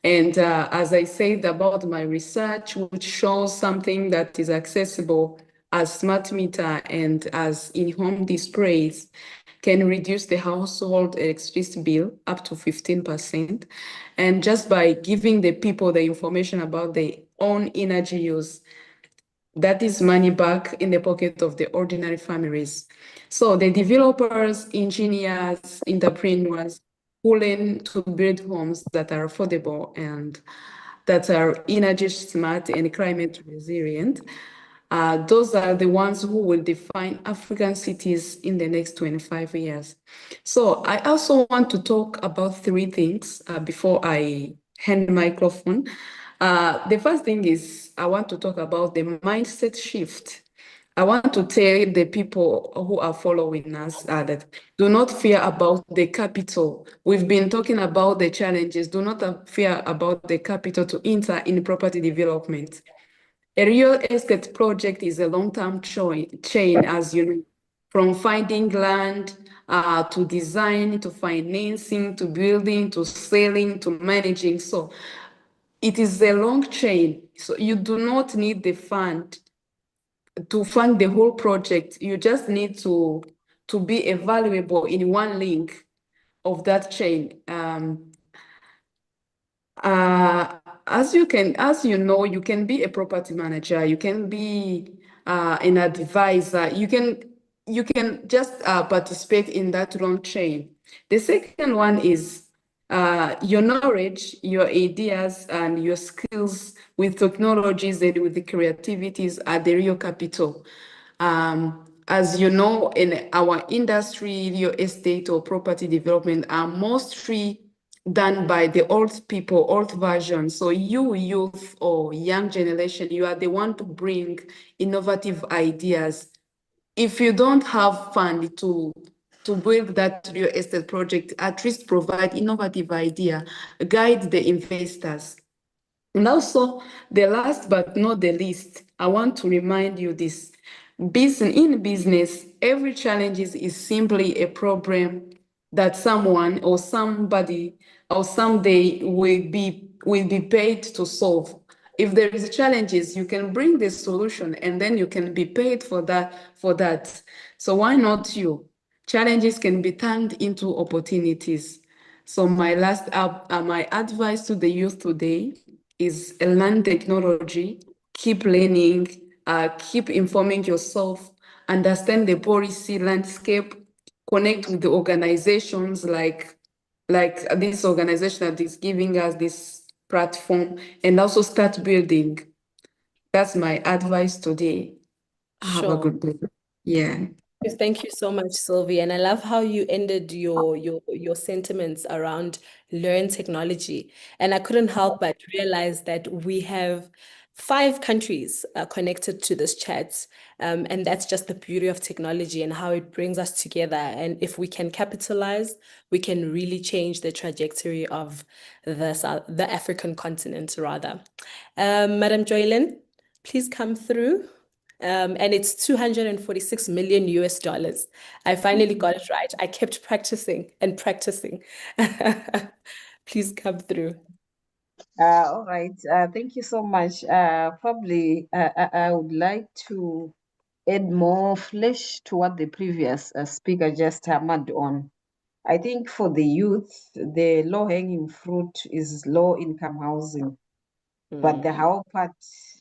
And as I said about my research, which shows something that is accessible as smart meter and as in-home displays, can reduce the household electricity bill up to 15%. And just by giving the people the information about their own energy use, that is money back in the pocket of the ordinary families. So the developers, engineers, entrepreneurs who learn to build homes that are affordable and that are energy smart and climate resilient, those are the ones who will define African cities in the next 25 years. So I also want to talk about three things before I hand the microphone. The first thing is I want to talk about the mindset shift. I want to tell the people who are following us that do not fear about the capital. We've been talking about the challenges. Do not fear about the capital to enter in property development. A real estate project is a long-term chain, as you know, from finding land to design, to financing, to building, to selling, to managing. So it is a long chain. So you do not need the fund to fund the whole project. You just need to be valuable in one link of that chain. As as you know, you can be a property manager, you can be an advisor, you can just participate in that long chain. The second one is your knowledge, your ideas, and your skills with technologies and with the creativities are the real capital. As you know, in our industry, real estate or property development are mostly done by the old people, old version. So you youth or young generation, you are the one to bring innovative ideas. If you don't have fund to build that real estate project, at least provide innovative idea, guide the investors. And also, the last but not the least, I want to remind you this. In business, every challenge is simply a problem that someone or somebody or someday will be paid to solve. If there is challenges, you can bring the solution and then you can be paid for that. So why not you? Challenges can be turned into opportunities. So my my advice to the youth today is learn technology, keep learning, keep informing yourself, understand the policy landscape, connect with the organizations like this organization that is giving us this platform, and also start building. That's my advice today. Have a Sure. good day. Yeah. Thank you so much, Sylvie. And I love how you ended your sentiments around learn technology. And I couldn't help but realize that we have 5 countries connected to this chat. And that's just the beauty of technology and how it brings us together. And if we can capitalize, we can really change the trajectory of the African continent, rather. Madam Joylyn, please come through. And it's 246 million US dollars. I finally got it right. I kept practicing and practicing. Please come through. All right. Thank you so much. Probably I would like to add more flesh to what the previous speaker just hammered on. I think for the youth, the low-hanging fruit is low-income housing. But the how part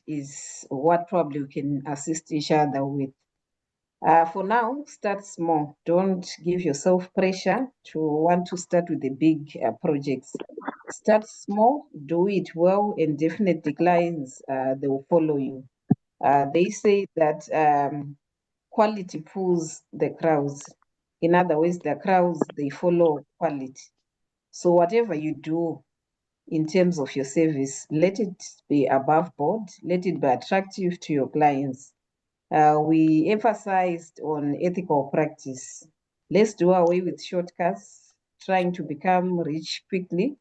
is what probably we can assist each other with. For now, start small. Don't give yourself pressure to want to start with the big projects. Start small, do it well, and definitely clients, they will follow you. They say that quality pulls the crowds. In other words, the crowds, they follow quality. So whatever you do, in terms of your service, let it be above board, let it be attractive to your clients. We emphasized on ethical practice. Let's do away with shortcuts, trying to become rich quickly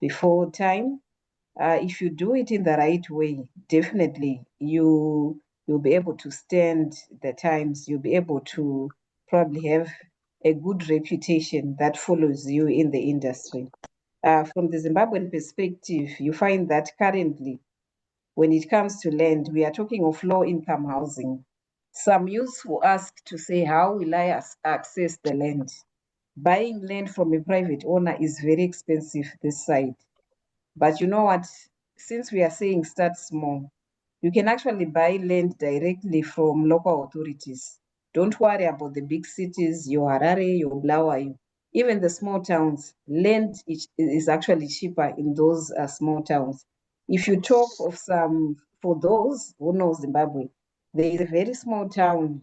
before time. If you do it in the right way, definitely you'll be able to stand the times. You'll be able to probably have a good reputation that follows you in the industry. From the Zimbabwean perspective, you find that currently, when it comes to land, we are talking of low-income housing. Some youths will ask to say, how will I access the land? Buying land from a private owner is very expensive this side. But you know what? Since we are saying start small, you can actually buy land directly from local authorities. Don't worry about the big cities, your Harare, your Bulawayo. Even the small towns, land is actually cheaper in those small towns. If you talk of for those who know Zimbabwe, there is a very small town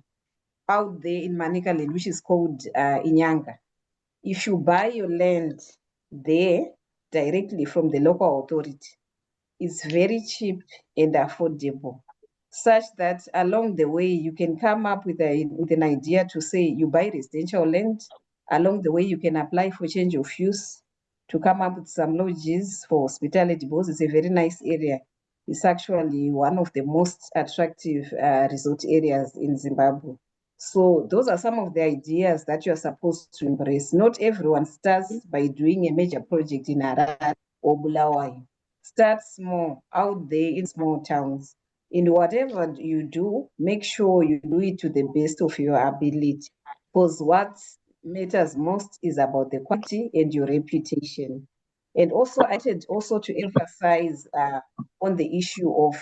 out there in Manicaland, which is called Inyanga. If you buy your land there directly from the local authority, it's very cheap and affordable, such that along the way you can come up with an idea to say you buy residential land. Along the way, you can apply for change of use to come up with some lodges for hospitality, because it's a very nice area. It's actually one of the most attractive resort areas in Zimbabwe. So those are some of the ideas that you're supposed to embrace. Not everyone starts by doing a major project in Harare or Bulawayo. Start small out there in small towns. In whatever you do, make sure you do it to the best of your ability. Because what matters most is about the quality and your reputation. And also, I wanted also to emphasize on the issue of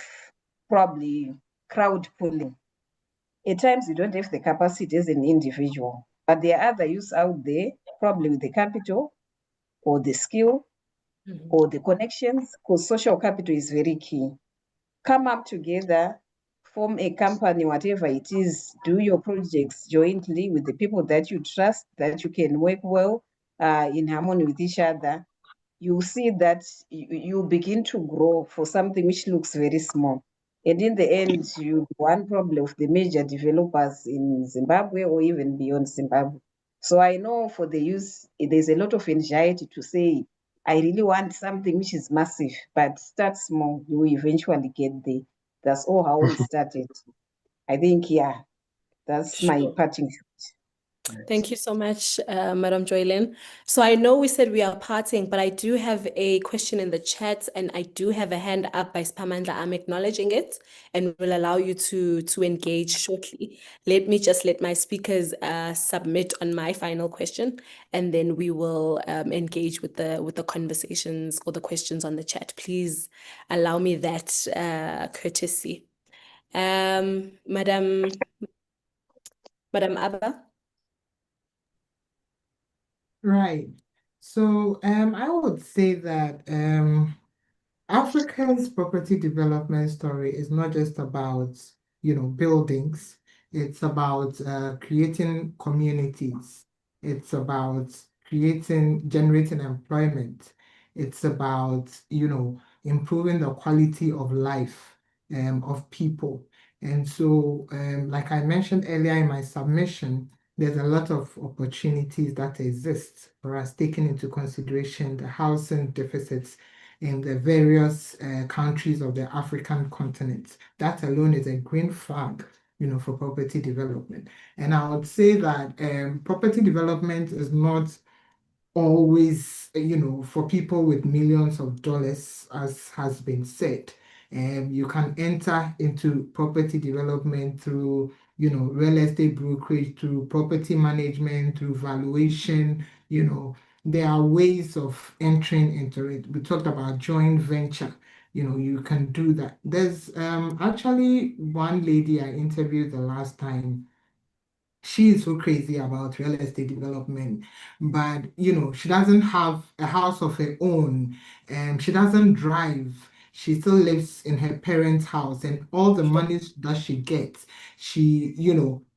probably crowd pulling. At times, you don't have the capacity as an individual, but there are other youths out there, probably with the capital or the skill or the connections, because social capital is very key. Come up together, form a company, whatever it is, do your projects jointly with the people that you trust, that you can work well in harmony with each other. You see that you begin to grow for something which looks very small. And in the end, you one problem of the major developers in Zimbabwe or even beyond Zimbabwe. So I know for the youth, there's a lot of anxiety to say, I really want something which is massive, but start small, you will eventually get there. That's all how we started. I think, yeah, that's my parting shot. Thank you so much, Madam Joylyn. So I know we said we are parting, but I do have a question in the chat, and I do have a hand up by Spamandla. I'm acknowledging it and will allow you to engage shortly. Let me just let my speakers submit on my final question, and then we will engage with the conversations or the questions on the chat. Please allow me that courtesy. Madam Abba. Right. So I would say that Africa's property development story is not just about, buildings. It's about creating communities. It's about generating employment. It's about, improving the quality of life of people. And so, like I mentioned earlier in my submission, there's a lot of opportunities that exist for us, taking into consideration the housing deficits in the various countries of the African continent. That alone is a green flag, for property development. And I would say that property development is not always, for people with millions of dollars, as has been said. You can enter into property development through, real estate brokerage, through property management, through valuation, there are ways of entering into it. We talked about joint venture. You can do that. There's actually one lady I interviewed the last time. She is so crazy about real estate development, but she doesn't have a house of her own, and she doesn't drive. She still lives in her parents' house, and all the money that she gets, she,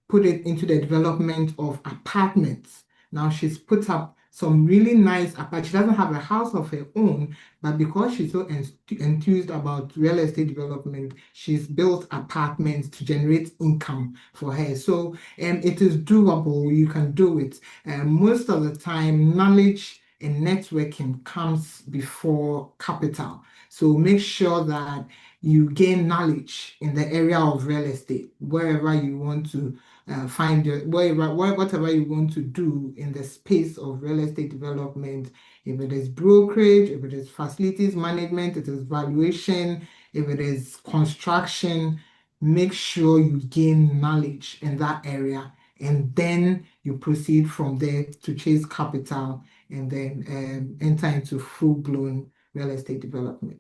put it into the development of apartments. Now she's put up some really nice apartments. She doesn't have a house of her own, but because she's so enthused about real estate development, she's built apartments to generate income for her. So it is doable. You can do it. Most of the time, knowledge and networking comes before capital. So make sure that you gain knowledge in the area of real estate, wherever you want to whatever you want to do in the space of real estate development. If it is brokerage, if it is facilities management, it is valuation, if it is construction, make sure you gain knowledge in that area, and then you proceed from there to chase capital and then enter into full-blown real estate development.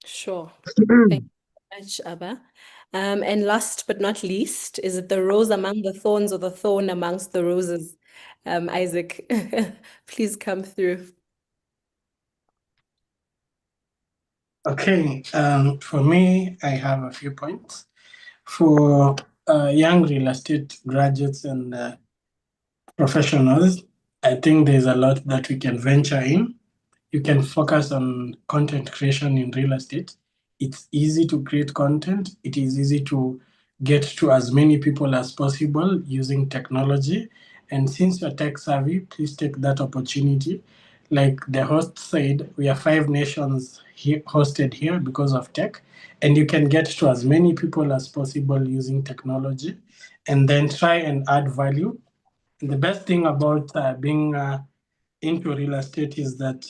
Sure. Thank you so much, Abba. And last but not least, is it the rose among the thorns or the thorn amongst the roses? Isaac, please come through. Okay, for me, I have a few points. For young real estate graduates and professionals, I think there's a lot that we can venture in. You can focus on content creation in real estate. It's easy to create content. It is easy to get to as many people as possible using technology. And since you're tech savvy, please take that opportunity. Like the host said, we are 5 nations hosted here because of tech. And you can get to as many people as possible using technology and then try and add value. And the best thing about being into real estate is that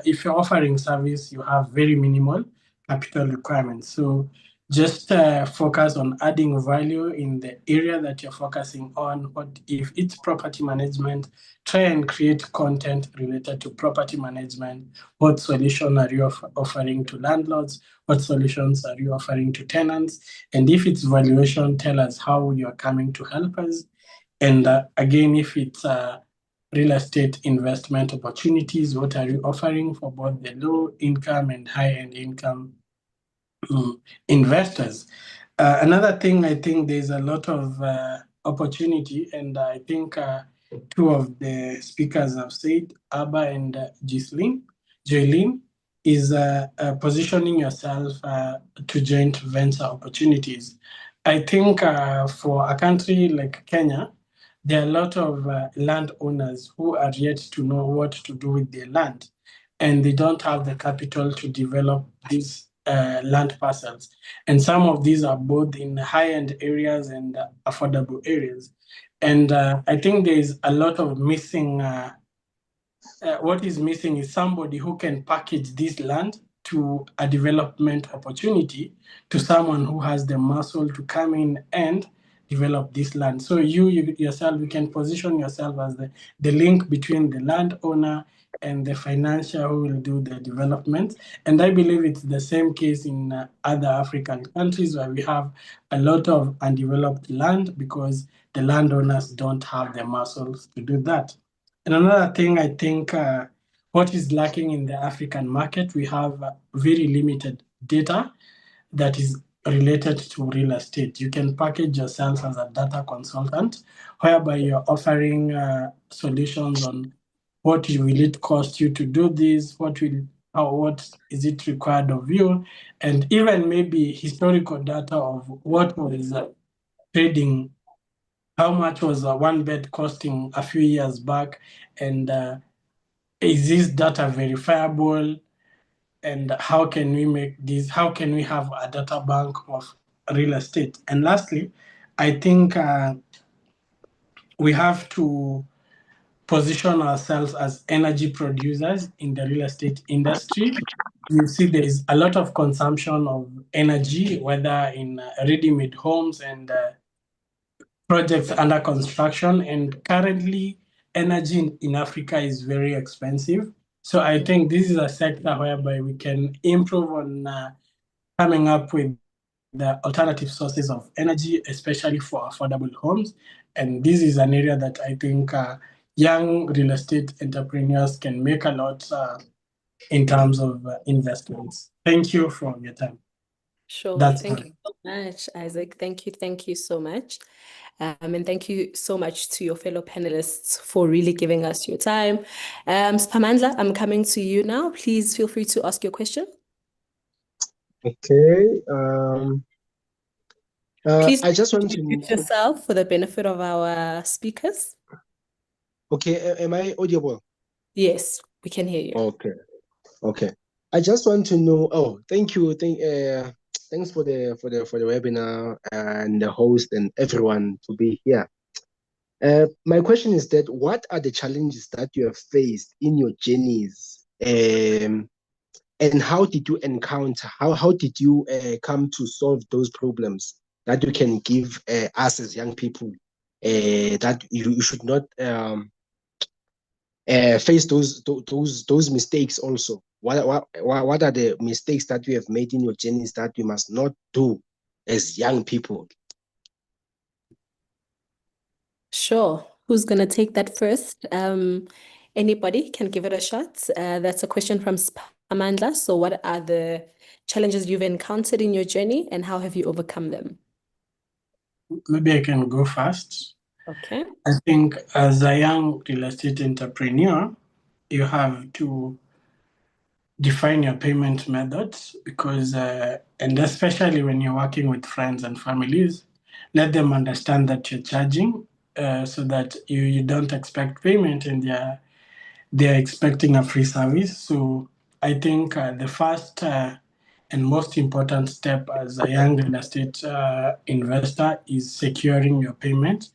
if you're offering service, you have very minimal capital requirements. So just focus on adding value in the area that you're focusing on. What if it's property management? Try and create content related to property management. What solution are you offering to landlords? What solutions are you offering to tenants? And if it's valuation, tell us how you're coming to help us. And again, if it's real estate investment opportunities, what are you offering for both the low income and high end income investors? Another thing, I think there's a lot of opportunity, and I think two of the speakers have said, Abba and Joylene, is positioning yourself to joint venture opportunities. I think for a country like Kenya, there are a lot of landowners who are yet to know what to do with their land, and they don't have the capital to develop these land parcels. And some of these are both in high-end areas and affordable areas. And I think there is a lot of missing. What is missing is somebody who can package this land to a development opportunity to someone who has the muscle to come in and develop this land. So you yourself, you can position yourself as the link between the landowner and the financier who will do the development. And I believe it's the same case in other African countries where we have a lot of undeveloped land because the landowners don't have the muscles to do that. And another thing, I think what is lacking in the African market, we have very limited data that is related to real estate. You can package yourself as a data consultant, whereby you're offering solutions on what will it cost you to do this, what is it required of you, and even maybe historical data of what was trading, how much was one bed costing a few years back, and is this data verifiable, and how can we make this, how can we have a data bank of real estate? And lastly, I think we have to position ourselves as energy producers in the real estate industry. You see there is a lot of consumption of energy, whether in ready-made homes and projects under construction, and currently energy in Africa is very expensive. So I think this is a sector whereby we can improve on coming up with the alternative sources of energy, especially for affordable homes. And this is an area that I think young real estate entrepreneurs can make a lot in terms of investments. Thank you for your time. Sure. That's Thank all. you so much, Isaac. Thank you so much. And thank you so much to your fellow panelists for really giving us your time. Spamandla, I'm coming to you now. Please feel free to ask your question. Okay. Please I just want to introduce yourself for the benefit of our speakers. Okay, am I audible? Yes, we can hear you. Okay. I just want to know. Oh, thank you. Thanks for the webinar and the host and everyone to be here. My question is that what are the challenges that you have faced in your journeys, and how did you encounter? How did you come to solve those problems that you can give us as young people, that you should not face those mistakes also? What are the mistakes that you have made in your journeys that you must not do as young people? Sure. Who's going to take that first? Anybody can give it a shot. That's a question from Amanda. So what are the challenges you've encountered in your journey and how have you overcome them? Maybe I can go first. Okay. I think as a young real estate entrepreneur, you have to define your payment methods because, and especially when you're working with friends and families, let them understand that you're charging so that you don't expect payment and they're expecting a free service. So I think the first and most important step as a young real estate investor is securing your payment.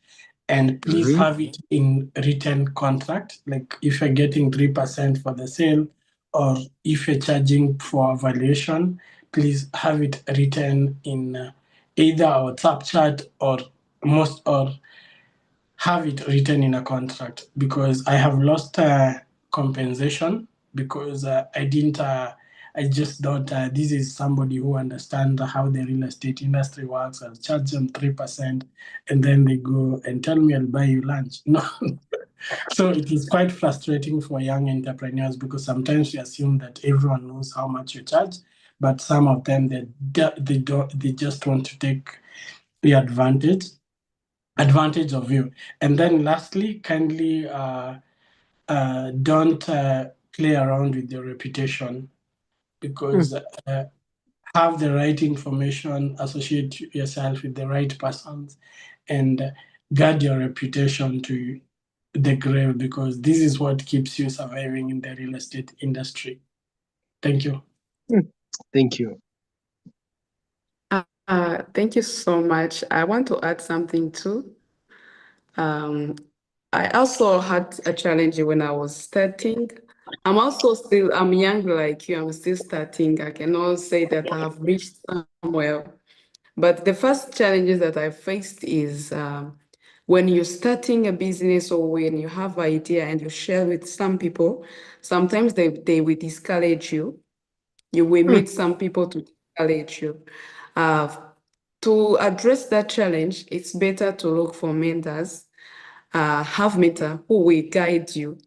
And please have it in written contract. Like if you're getting 3% for the sale, or if you're charging for valuation, please have it written in either our WhatsApp chat or have it written in a contract, because I have lost compensation because I just thought this is somebody who understands how the real estate industry works. I'll charge them 3%, and then they go and tell me I'll buy you lunch. No. So it is quite frustrating for young entrepreneurs, because sometimes you assume that everyone knows how much you charge, but some of them they just want to take the advantage of you. And then lastly, kindly don't play around with your reputation, because have the right information, associate yourself with the right persons, and guard your reputation to the grave, because this is what keeps you surviving in the real estate industry. Thank you. Thank you. Thank you so much. I want to add something too. I also had a challenge when I was starting. I'm young like you, I'm still starting. I cannot say that I have reached somewhere. But the first challenges that I faced is when you're starting a business or when you have an idea and you share with some people, sometimes they will discourage you. You will meet some people to discourage you. Uh, to address that challenge, it's better to look for mentors, have mentor who will guide you.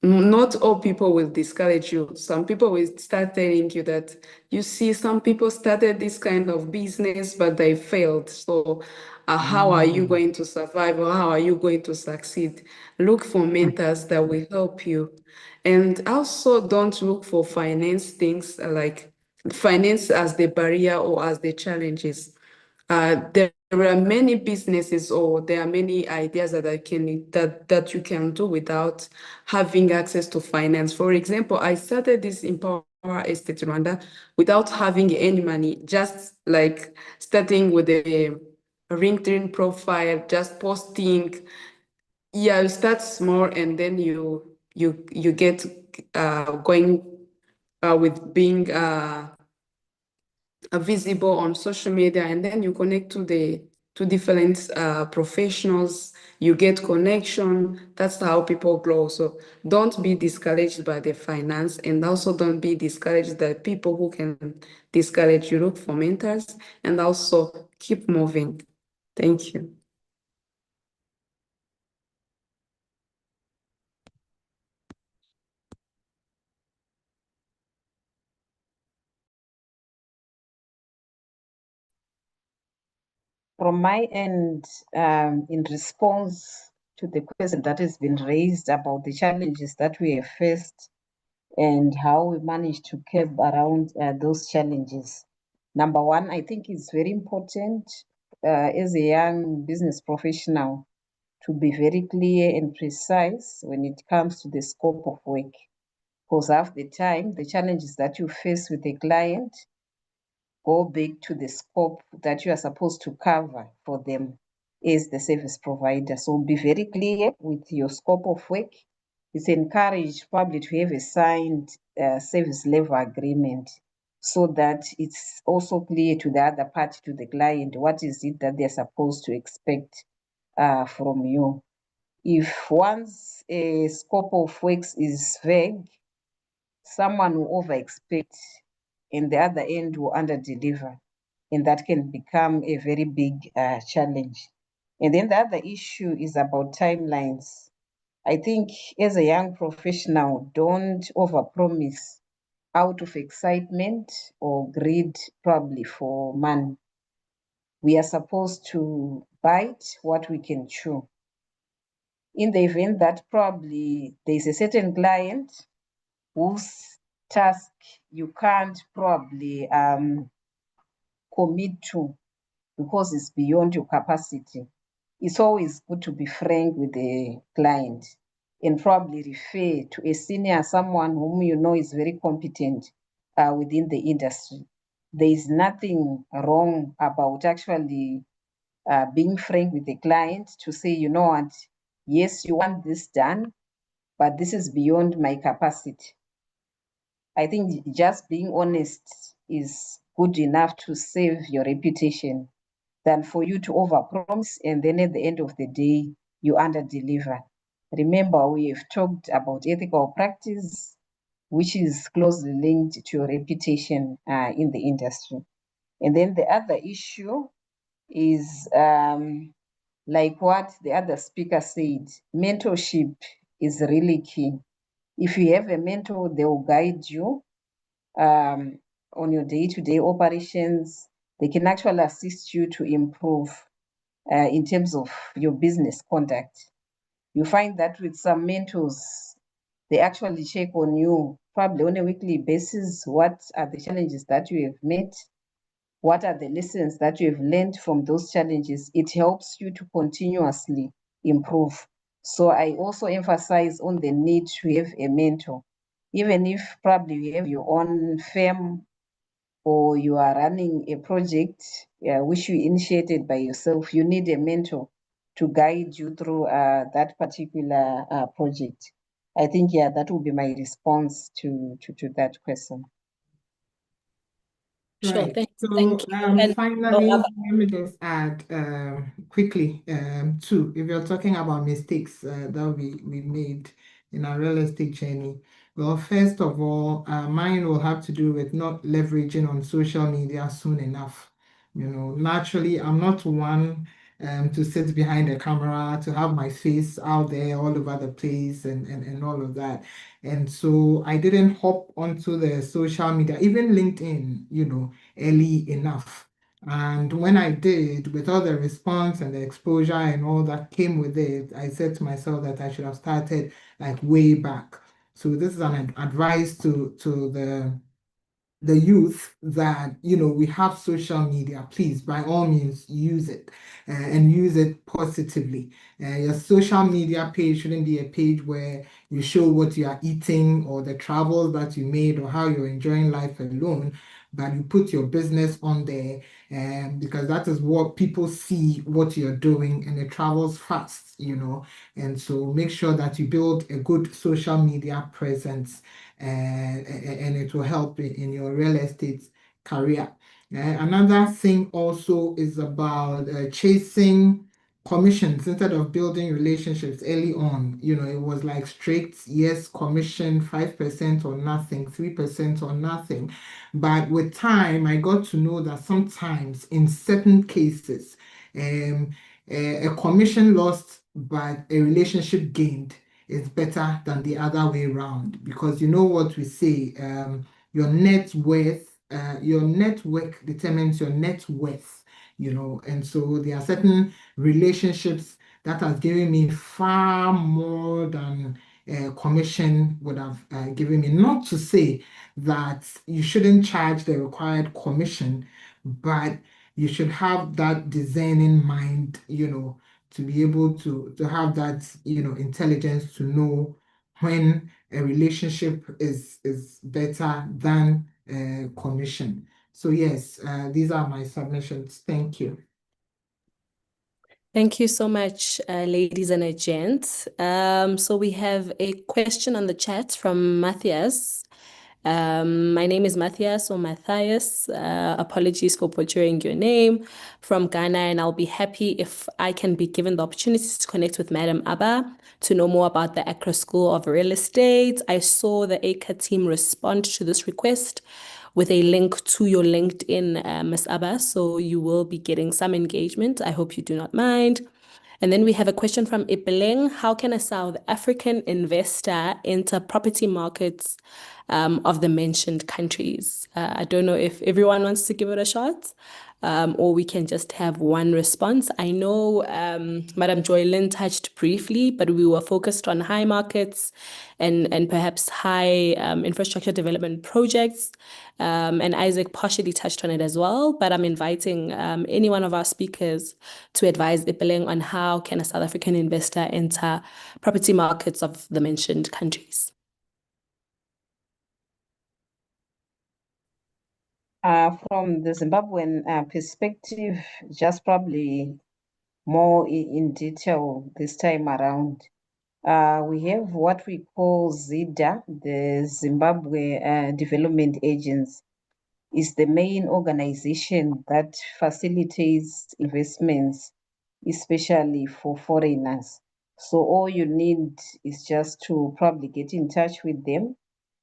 Not all people will discourage you. Some people will start telling you that, you see, some people started this kind of business, but they failed. So how are you going to survive, or how are you going to succeed? Look for mentors that will help you. And also don't look for finance things like finance as the barrier or as the challenges. There are many businesses, or there are many ideas that you can do without having access to finance. For example, I started this Empower Estate Rwanda without having any money, just like starting with a LinkedIn profile, just posting. Yeah, you start small, and then you get going with being visible on social media, and then you connect to different professionals, you get connection. That's how people grow. So don't be discouraged by the finance, and also don't be discouraged by people who can discourage you. Look for mentors, and also keep moving. Thank you. From my end, in response to the question that has been raised about the challenges that we have faced and how we managed to curb around those challenges. Number one, I think it's very important as a young business professional to be very clear and precise when it comes to the scope of work. Because half the time, the challenges that you face with a client go back to the scope that you are supposed to cover for them as the service provider. So be very clear with your scope of work. It's encouraged probably to have a signed service level agreement, so that it's also clear to the other party, to the client, what is it that they're supposed to expect from you. If one's scope of works is vague, someone will over expect and the other end will under deliver, and that can become a very big challenge. And then the other issue is about timelines. I think as a young professional, don't overpromise out of excitement or greed, probably for money. We are supposed to bite what we can chew. In the event that probably there's a certain client whose task you can't probably commit to because it's beyond your capacity, it's always good to be frank with the client and probably refer to a senior, someone whom you know is very competent within the industry. There is nothing wrong about actually being frank with the client to say, you know what, yes, you want this done, but this is beyond my capacity. I think just being honest is good enough to save your reputation than for you to overpromise and then at the end of the day, you underdeliver. Remember, we have talked about ethical practice, which is closely linked to your reputation in the industry. And then the other issue is like what the other speaker said, mentorship is really key. If you have a mentor, they will guide you on your day-to-day operations. They can actually assist you to improve in terms of your business conduct. You find that with some mentors, they actually check on you probably on a weekly basis. What are the challenges that you have met? What are the lessons that you have learned from those challenges? It helps you to continuously improve. So I also emphasize on the need to have a mentor. Even if probably you have your own firm or you are running a project which you initiated by yourself, you need a mentor to guide you through that particular project. I think, yeah, that will be my response to that question. Sure, Right. thanks. So Thank you. And finally, let me just add quickly too, if you're talking about mistakes that we made in our real estate journey, well, first of all, mine will have to do with not leveraging on social media soon enough. You know, naturally, I'm not one to sit behind a camera, to have my face out there all over the place and all of that. And so I didn't hop onto the social media, even LinkedIn, you know, early enough. And when I did, with all the response and the exposure and all that came with it, I said to myself that I should have started like way back. So this is an advice to the youth that, you know, we have social media. Please, by all means, use it and use it positively. Your social media page shouldn't be a page where you show what you are eating or the travels that you made or how you're enjoying life alone, but you put your business on there because that is what people see what you're doing and it travels fast, you know. And so make sure that you build a good social media presence and it will help in your real estate career. Another thing also is about chasing commissions instead of building relationships early on. You know, it was like strict, yes, commission, 5% or nothing, 3% or nothing. But with time, I got to know that sometimes in certain cases, a commission lost, but a relationship gained is better than the other way around, because you know what we say, your network determines your net worth, you know. And so there are certain relationships that has given me far more than commission would have given me. Not to say that you shouldn't charge the required commission, but you should have that discerning mind, you know, to be able to have that, you know, intelligence to know when a relationship is better than commission. So yes, these are my submissions. Thank you. thank you so much, ladies and gents. So we have a question on the chat from Matthias. My name is Matthias or Matthias. Apologies for butchering your name, from Ghana, and I'll be happy if I can be given the opportunity to connect with Madam Abba to know more about the Accra School of Real Estate. I saw the ACA team respond to this request with a link to your LinkedIn, Ms. Abba, so you will be getting some engagement. I hope you do not mind. And then we have a question from Ipeleng. How can a South African investor enter property markets of the mentioned countries? I don't know if everyone wants to give it a shot, or we can just have one response. I know Madam Joy Lynn touched briefly, but we were focused on high markets and perhaps high infrastructure development projects. And Isaac partially touched on it as well, but I'm inviting any one of our speakers to advise Ipeleng on how can a South African investor enter property markets of the mentioned countries. From the Zimbabwean perspective, just probably more in detail this time around. We have what we call ZIDA, the Zimbabwe Development Agency. is the main organization that facilitates investments, especially for foreigners. So all you need is just to probably get in touch with them.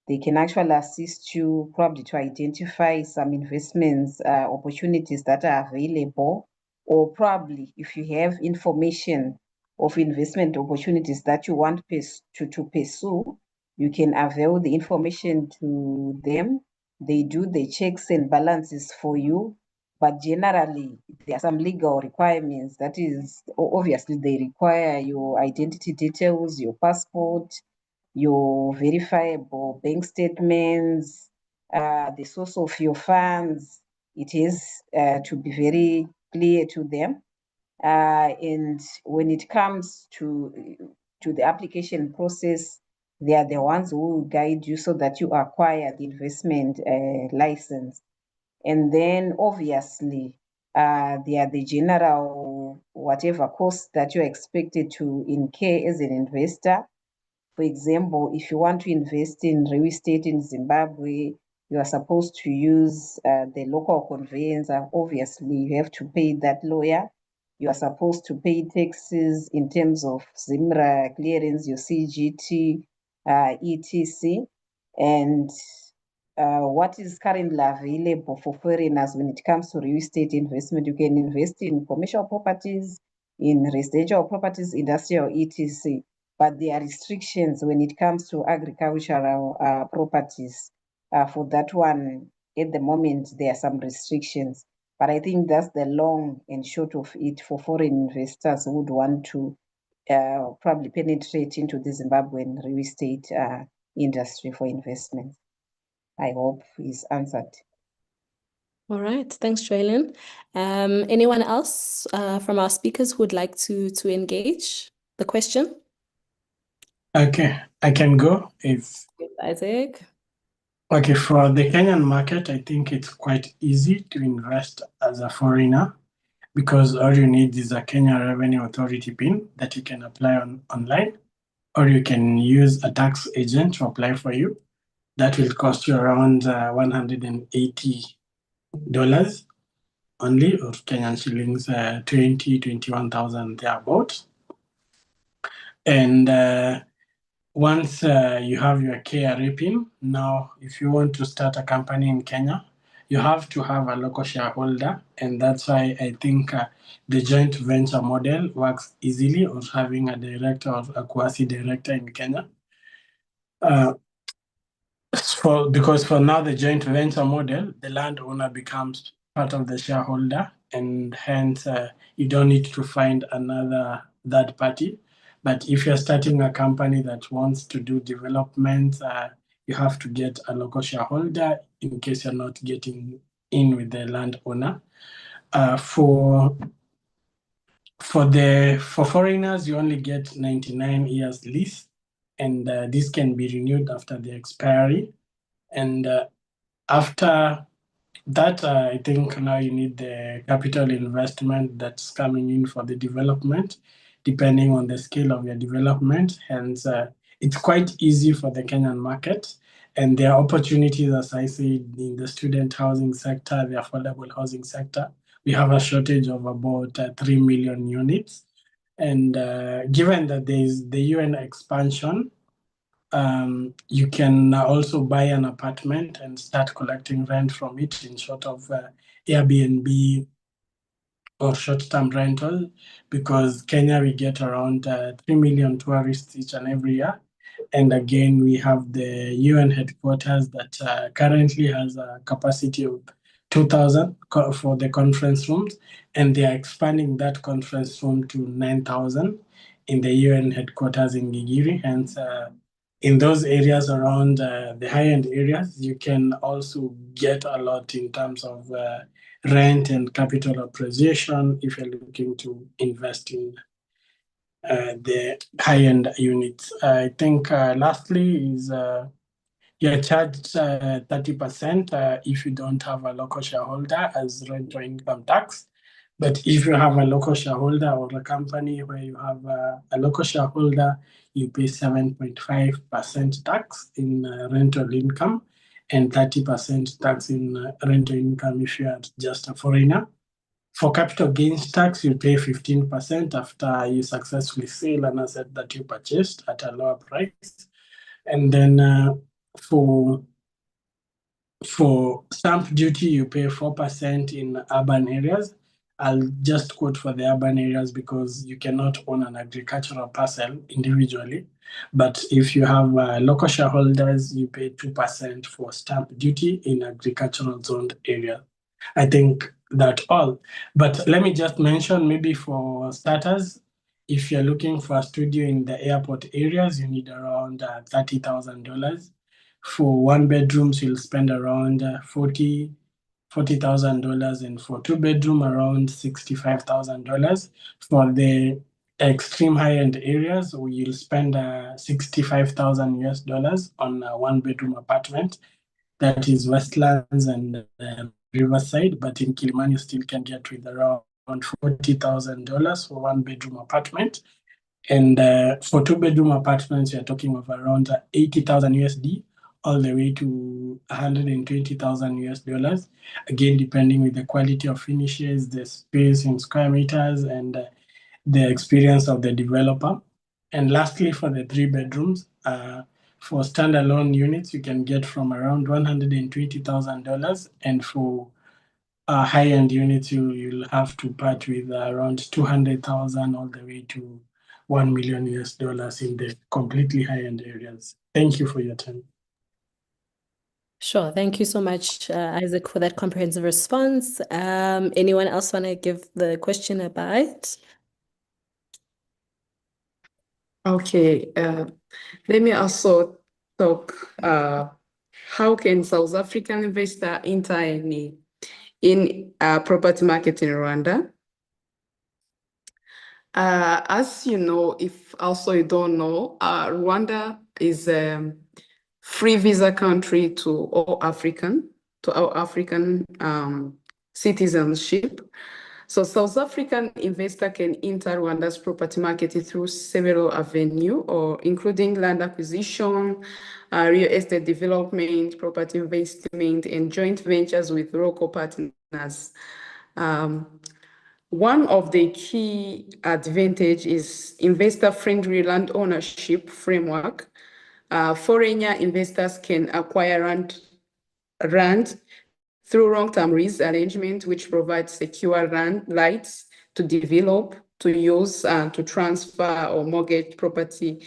They can actually assist you probably to identify some investments opportunities that are available, or probably if you have information of investment opportunities that you want to pursue, you can avail the information to them. They do the checks and balances for you, but generally there are some legal requirements. That is, obviously they require your identity details, your passport, your verifiable bank statements, the source of your funds. It is to be very clear to them. And when it comes to the application process, they are the ones who will guide you so that you acquire the investment license. And then obviously, there are the general whatever costs that you're expected to incur as an investor. For example, if you want to invest in real estate in Zimbabwe, you are supposed to use the local conveyancer. Obviously, you have to pay that lawyer. You are supposed to pay taxes in terms of ZIMRA clearance, your CGT, etc. And what is currently available for foreigners when it comes to real estate investment, you can invest in commercial properties, in residential properties, industrial, etc. But there are restrictions when it comes to agricultural properties. For that one, at the moment, there are some restrictions. But I think that's the long and short of it for foreign investors who would want to probably penetrate into the Zimbabwean real estate industry for investment. I hope is answered. All right, thanks, Joylyn. Anyone else from our speakers who would like to engage the question? Okay, I can go if. Isaac. Okay, for the Kenyan market, I think it's quite easy to invest as a foreigner because all you need is a Kenya Revenue Authority PIN that you can apply online, or you can use a tax agent to apply for you. That will cost you around $180 only, or Kenyan shillings 21,000 thereabouts. And once you have your KRA PIN, now if you want to start a company in Kenya, you have to have a local shareholder, and that's why I think the joint venture model works easily, or having a director or a quasi-director in Kenya. Because for now, the joint venture model, the landowner becomes part of the shareholder, and hence you don't need to find another third party. But if you're starting a company that wants to do development, you have to get a local shareholder in case you're not getting in with the landowner. For foreigners, you only get 99 years lease, and this can be renewed after the expiry. And after that, I think now you need the capital investment that's coming in for the development, depending on the scale of your development. Hence, it's quite easy for the Kenyan market. And there are opportunities, as I said, in the student housing sector, the affordable housing sector. We have a shortage of about 3 million units. And given that there is the UN expansion, you can also buy an apartment and start collecting rent from it in sort of Airbnb or short-term rental, because Kenya, we get around 3 million tourists each and every year. And again, we have the UN headquarters that currently has a capacity of 2,000 for the conference rooms, and they are expanding that conference room to 9,000 in the UN headquarters in Gigiri. Hence, in those areas around the high-end areas, you can also get a lot in terms of rent and capital appreciation if you're looking to invest in the high-end units. I think lastly is you're charged 30% if you don't have a local shareholder as rent or income tax. But if you have a local shareholder or a company where you have a local shareholder, you pay 7.5% tax in rental income. and 30% tax in rental income if you are just a foreigner. For capital gains tax, you pay 15% after you successfully sell an asset that you purchased at a lower price. And then for stamp duty, you pay 4% in urban areas. I'll just quote for the urban areas because you cannot own an agricultural parcel individually. But if you have local shareholders, you pay 2% for stamp duty in agricultural zoned areas. I think that's all. But let me just mention, maybe for starters, if you're looking for a studio in the airport areas, you need around $30,000. For one bedrooms, you'll spend around $40,000, and for two bedroom, around $65,000. For the extreme high-end areas, you'll spend 65,000 US dollars on a one bedroom apartment. That is Westlands and Riverside, but in Kilimani, you still can get with around $40,000 for one bedroom apartment. And for two bedroom apartments, you're talking of around 80,000 USD all the way to 120,000 US dollars. Again, depending with the quality of finishes, the space in square meters, and the experience of the developer. And lastly, for the three bedrooms, for standalone units, you can get from around $120,000, and for high-end units, you'll have to part with around 200,000 all the way to 1 million US dollars in the completely high-end areas. Thank you for your time. Sure. Thank you so much, Isaac, for that comprehensive response. Anyone else want to give the question a bite? Okay, let me also talk how can South African investor enter in property market in Rwanda? As you know, if also you don't know, Rwanda is a free visa country to all African citizenship. So South African investor can enter Rwanda's property market through several avenues, or including land acquisition, real estate development, property investment, and joint ventures with local partners. One of the key advantage is investor-friendly land ownership framework. Foreigner investors can acquire land through long-term lease arrangement, which provides secure land rights to develop, to use, to transfer or mortgage property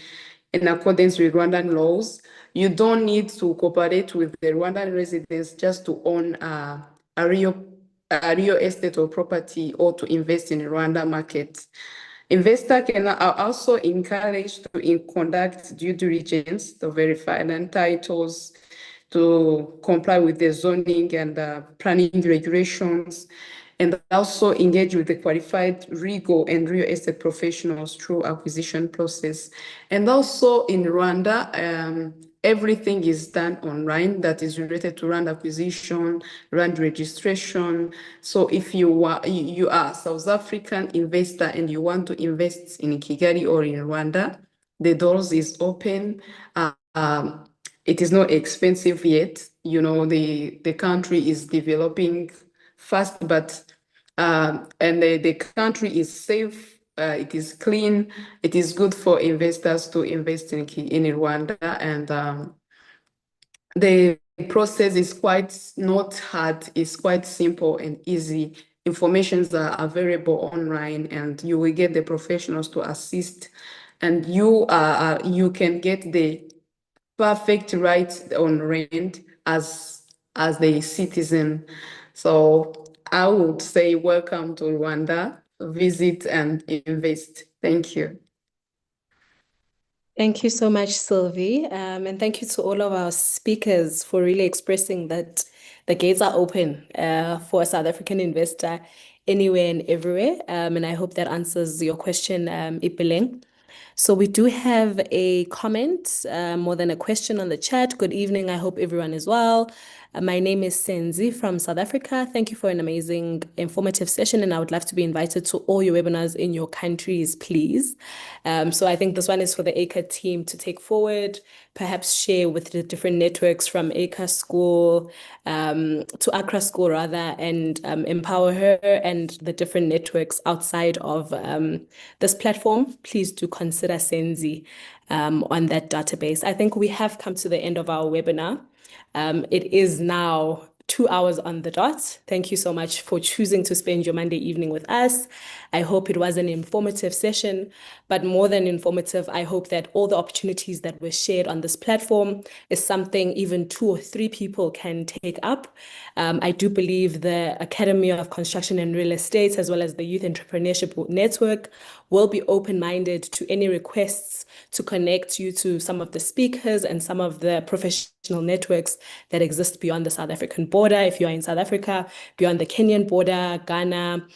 in accordance with Rwandan laws. You don't need to cooperate with the Rwandan residents just to own a real estate or property or to invest in Rwanda market. Investors can also encouraged to conduct due diligence to verify land titles, to comply with the zoning and planning regulations, and also engage with the qualified legal and real estate professionals through acquisition process. And also in Rwanda, everything is done online that is related to land acquisition, land registration. So if you are a South African investor and you want to invest in Kigali or in Rwanda, the doors is open. It is not expensive yet. You know, the country is developing fast, but and the country is safe. It is clean. It is good for investors to invest in Rwanda, and the process is quite not hard. It's quite simple and easy. Informations are available online, and you will get the professionals to assist, and you can get the perfect rights on rent as a citizen. So I would say welcome to Rwanda, visit and invest. Thank you. Thank you so much, Sylvie. And thank you to all of our speakers for really expressing that the gates are open for a South African investor anywhere and everywhere. And I hope that answers your question, Ipileng. So we do have a comment, more than a question on the chat. Good evening. I hope everyone is well. My name is Senzi from South Africa. Thank you for an amazing, informative session, and I would love to be invited to all your webinars in your countries, please. So I think this one is for the ACA team to take forward, perhaps share with the different networks from ACA School to Accra School, rather, and empower her and the different networks outside of this platform. Please do consider Senzi on that database. I think we have come to the end of our webinar. It is now 2 hours on the dot. Thank you so much for choosing to spend your Monday evening with us. I hope it was an informative session, but more than informative, I hope that all the opportunities that were shared on this platform is something even 2 or 3 people can take up. I do believe the Academy of Construction and Real Estate, as well as the Youth Entrepreneurship Network, will be open-minded to any requests to connect you to some of the speakers and some of the professional networks that exist beyond the South African border. If you are in South Africa, beyond the Kenyan border, Ghana,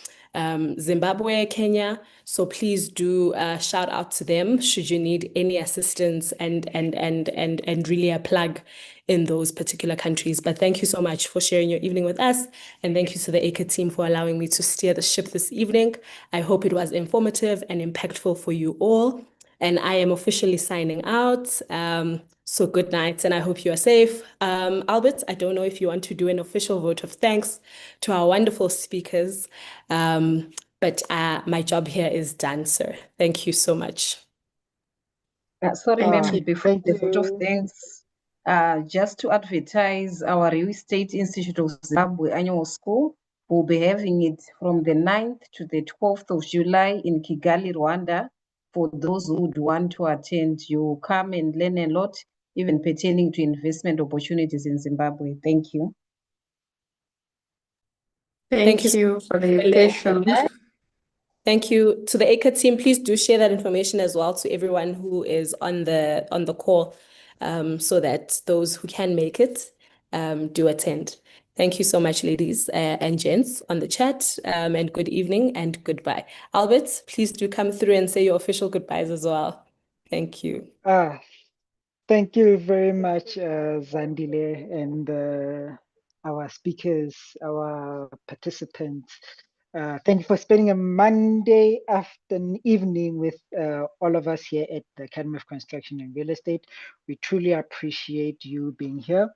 Zimbabwe, Kenya. So please do shout out to them should you need any assistance and really a plug in those particular countries. But thank you so much for sharing your evening with us. And thank you to the ACA team for allowing me to steer the ship this evening. I hope it was informative and impactful for you all. And I am officially signing out. So good night, and I hope you are safe. Albert, I don't know if you want to do an official vote of thanks to our wonderful speakers, but my job here is done, sir. Thank you so much. Sorry, ma'am, Thank before the vote of you. thanks, just to advertise our Real Estate Institute of Zimbabwe annual school. We'll be having it from the 9th to the 12th of July in Kigali, Rwanda. For those who would want to attend, you come and learn a lot, even pertaining to investment opportunities in Zimbabwe. Thank you. Thank you for the invitation. Thank you to the ACA team. Please do share that information as well to everyone who is on the call, so that those who can make it do attend. Thank you so much, ladies and gents on the chat, and good evening and goodbye. Albert, please do come through and say your official goodbyes as well. Thank you. Thank you very much, Zandile, and our speakers, our participants. Thank you for spending a Monday afternoon, evening with all of us here at the Academy of Construction and Real Estate. We truly appreciate you being here.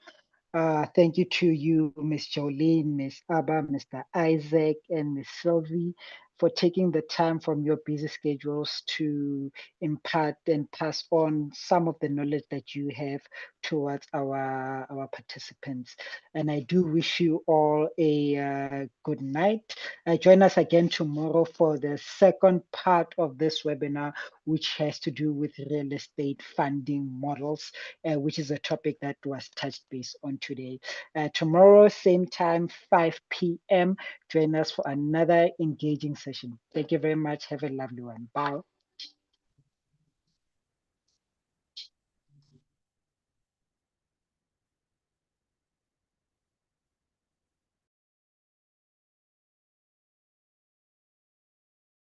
Thank you to you, Ms. Jolene, Ms. Abba, Mr. Isaac, and Ms. Sylvie for taking the time from your busy schedules to impart and pass on some of the knowledge that you have towards our participants. And I do wish you all a good night. Join us again tomorrow for the second part of this webinar, which has to do with real estate funding models, which is a topic that was touched base on today. Tomorrow, same time, 5 p.m. Join us for another engaging session. Thank you very much. Have a lovely one. Bye.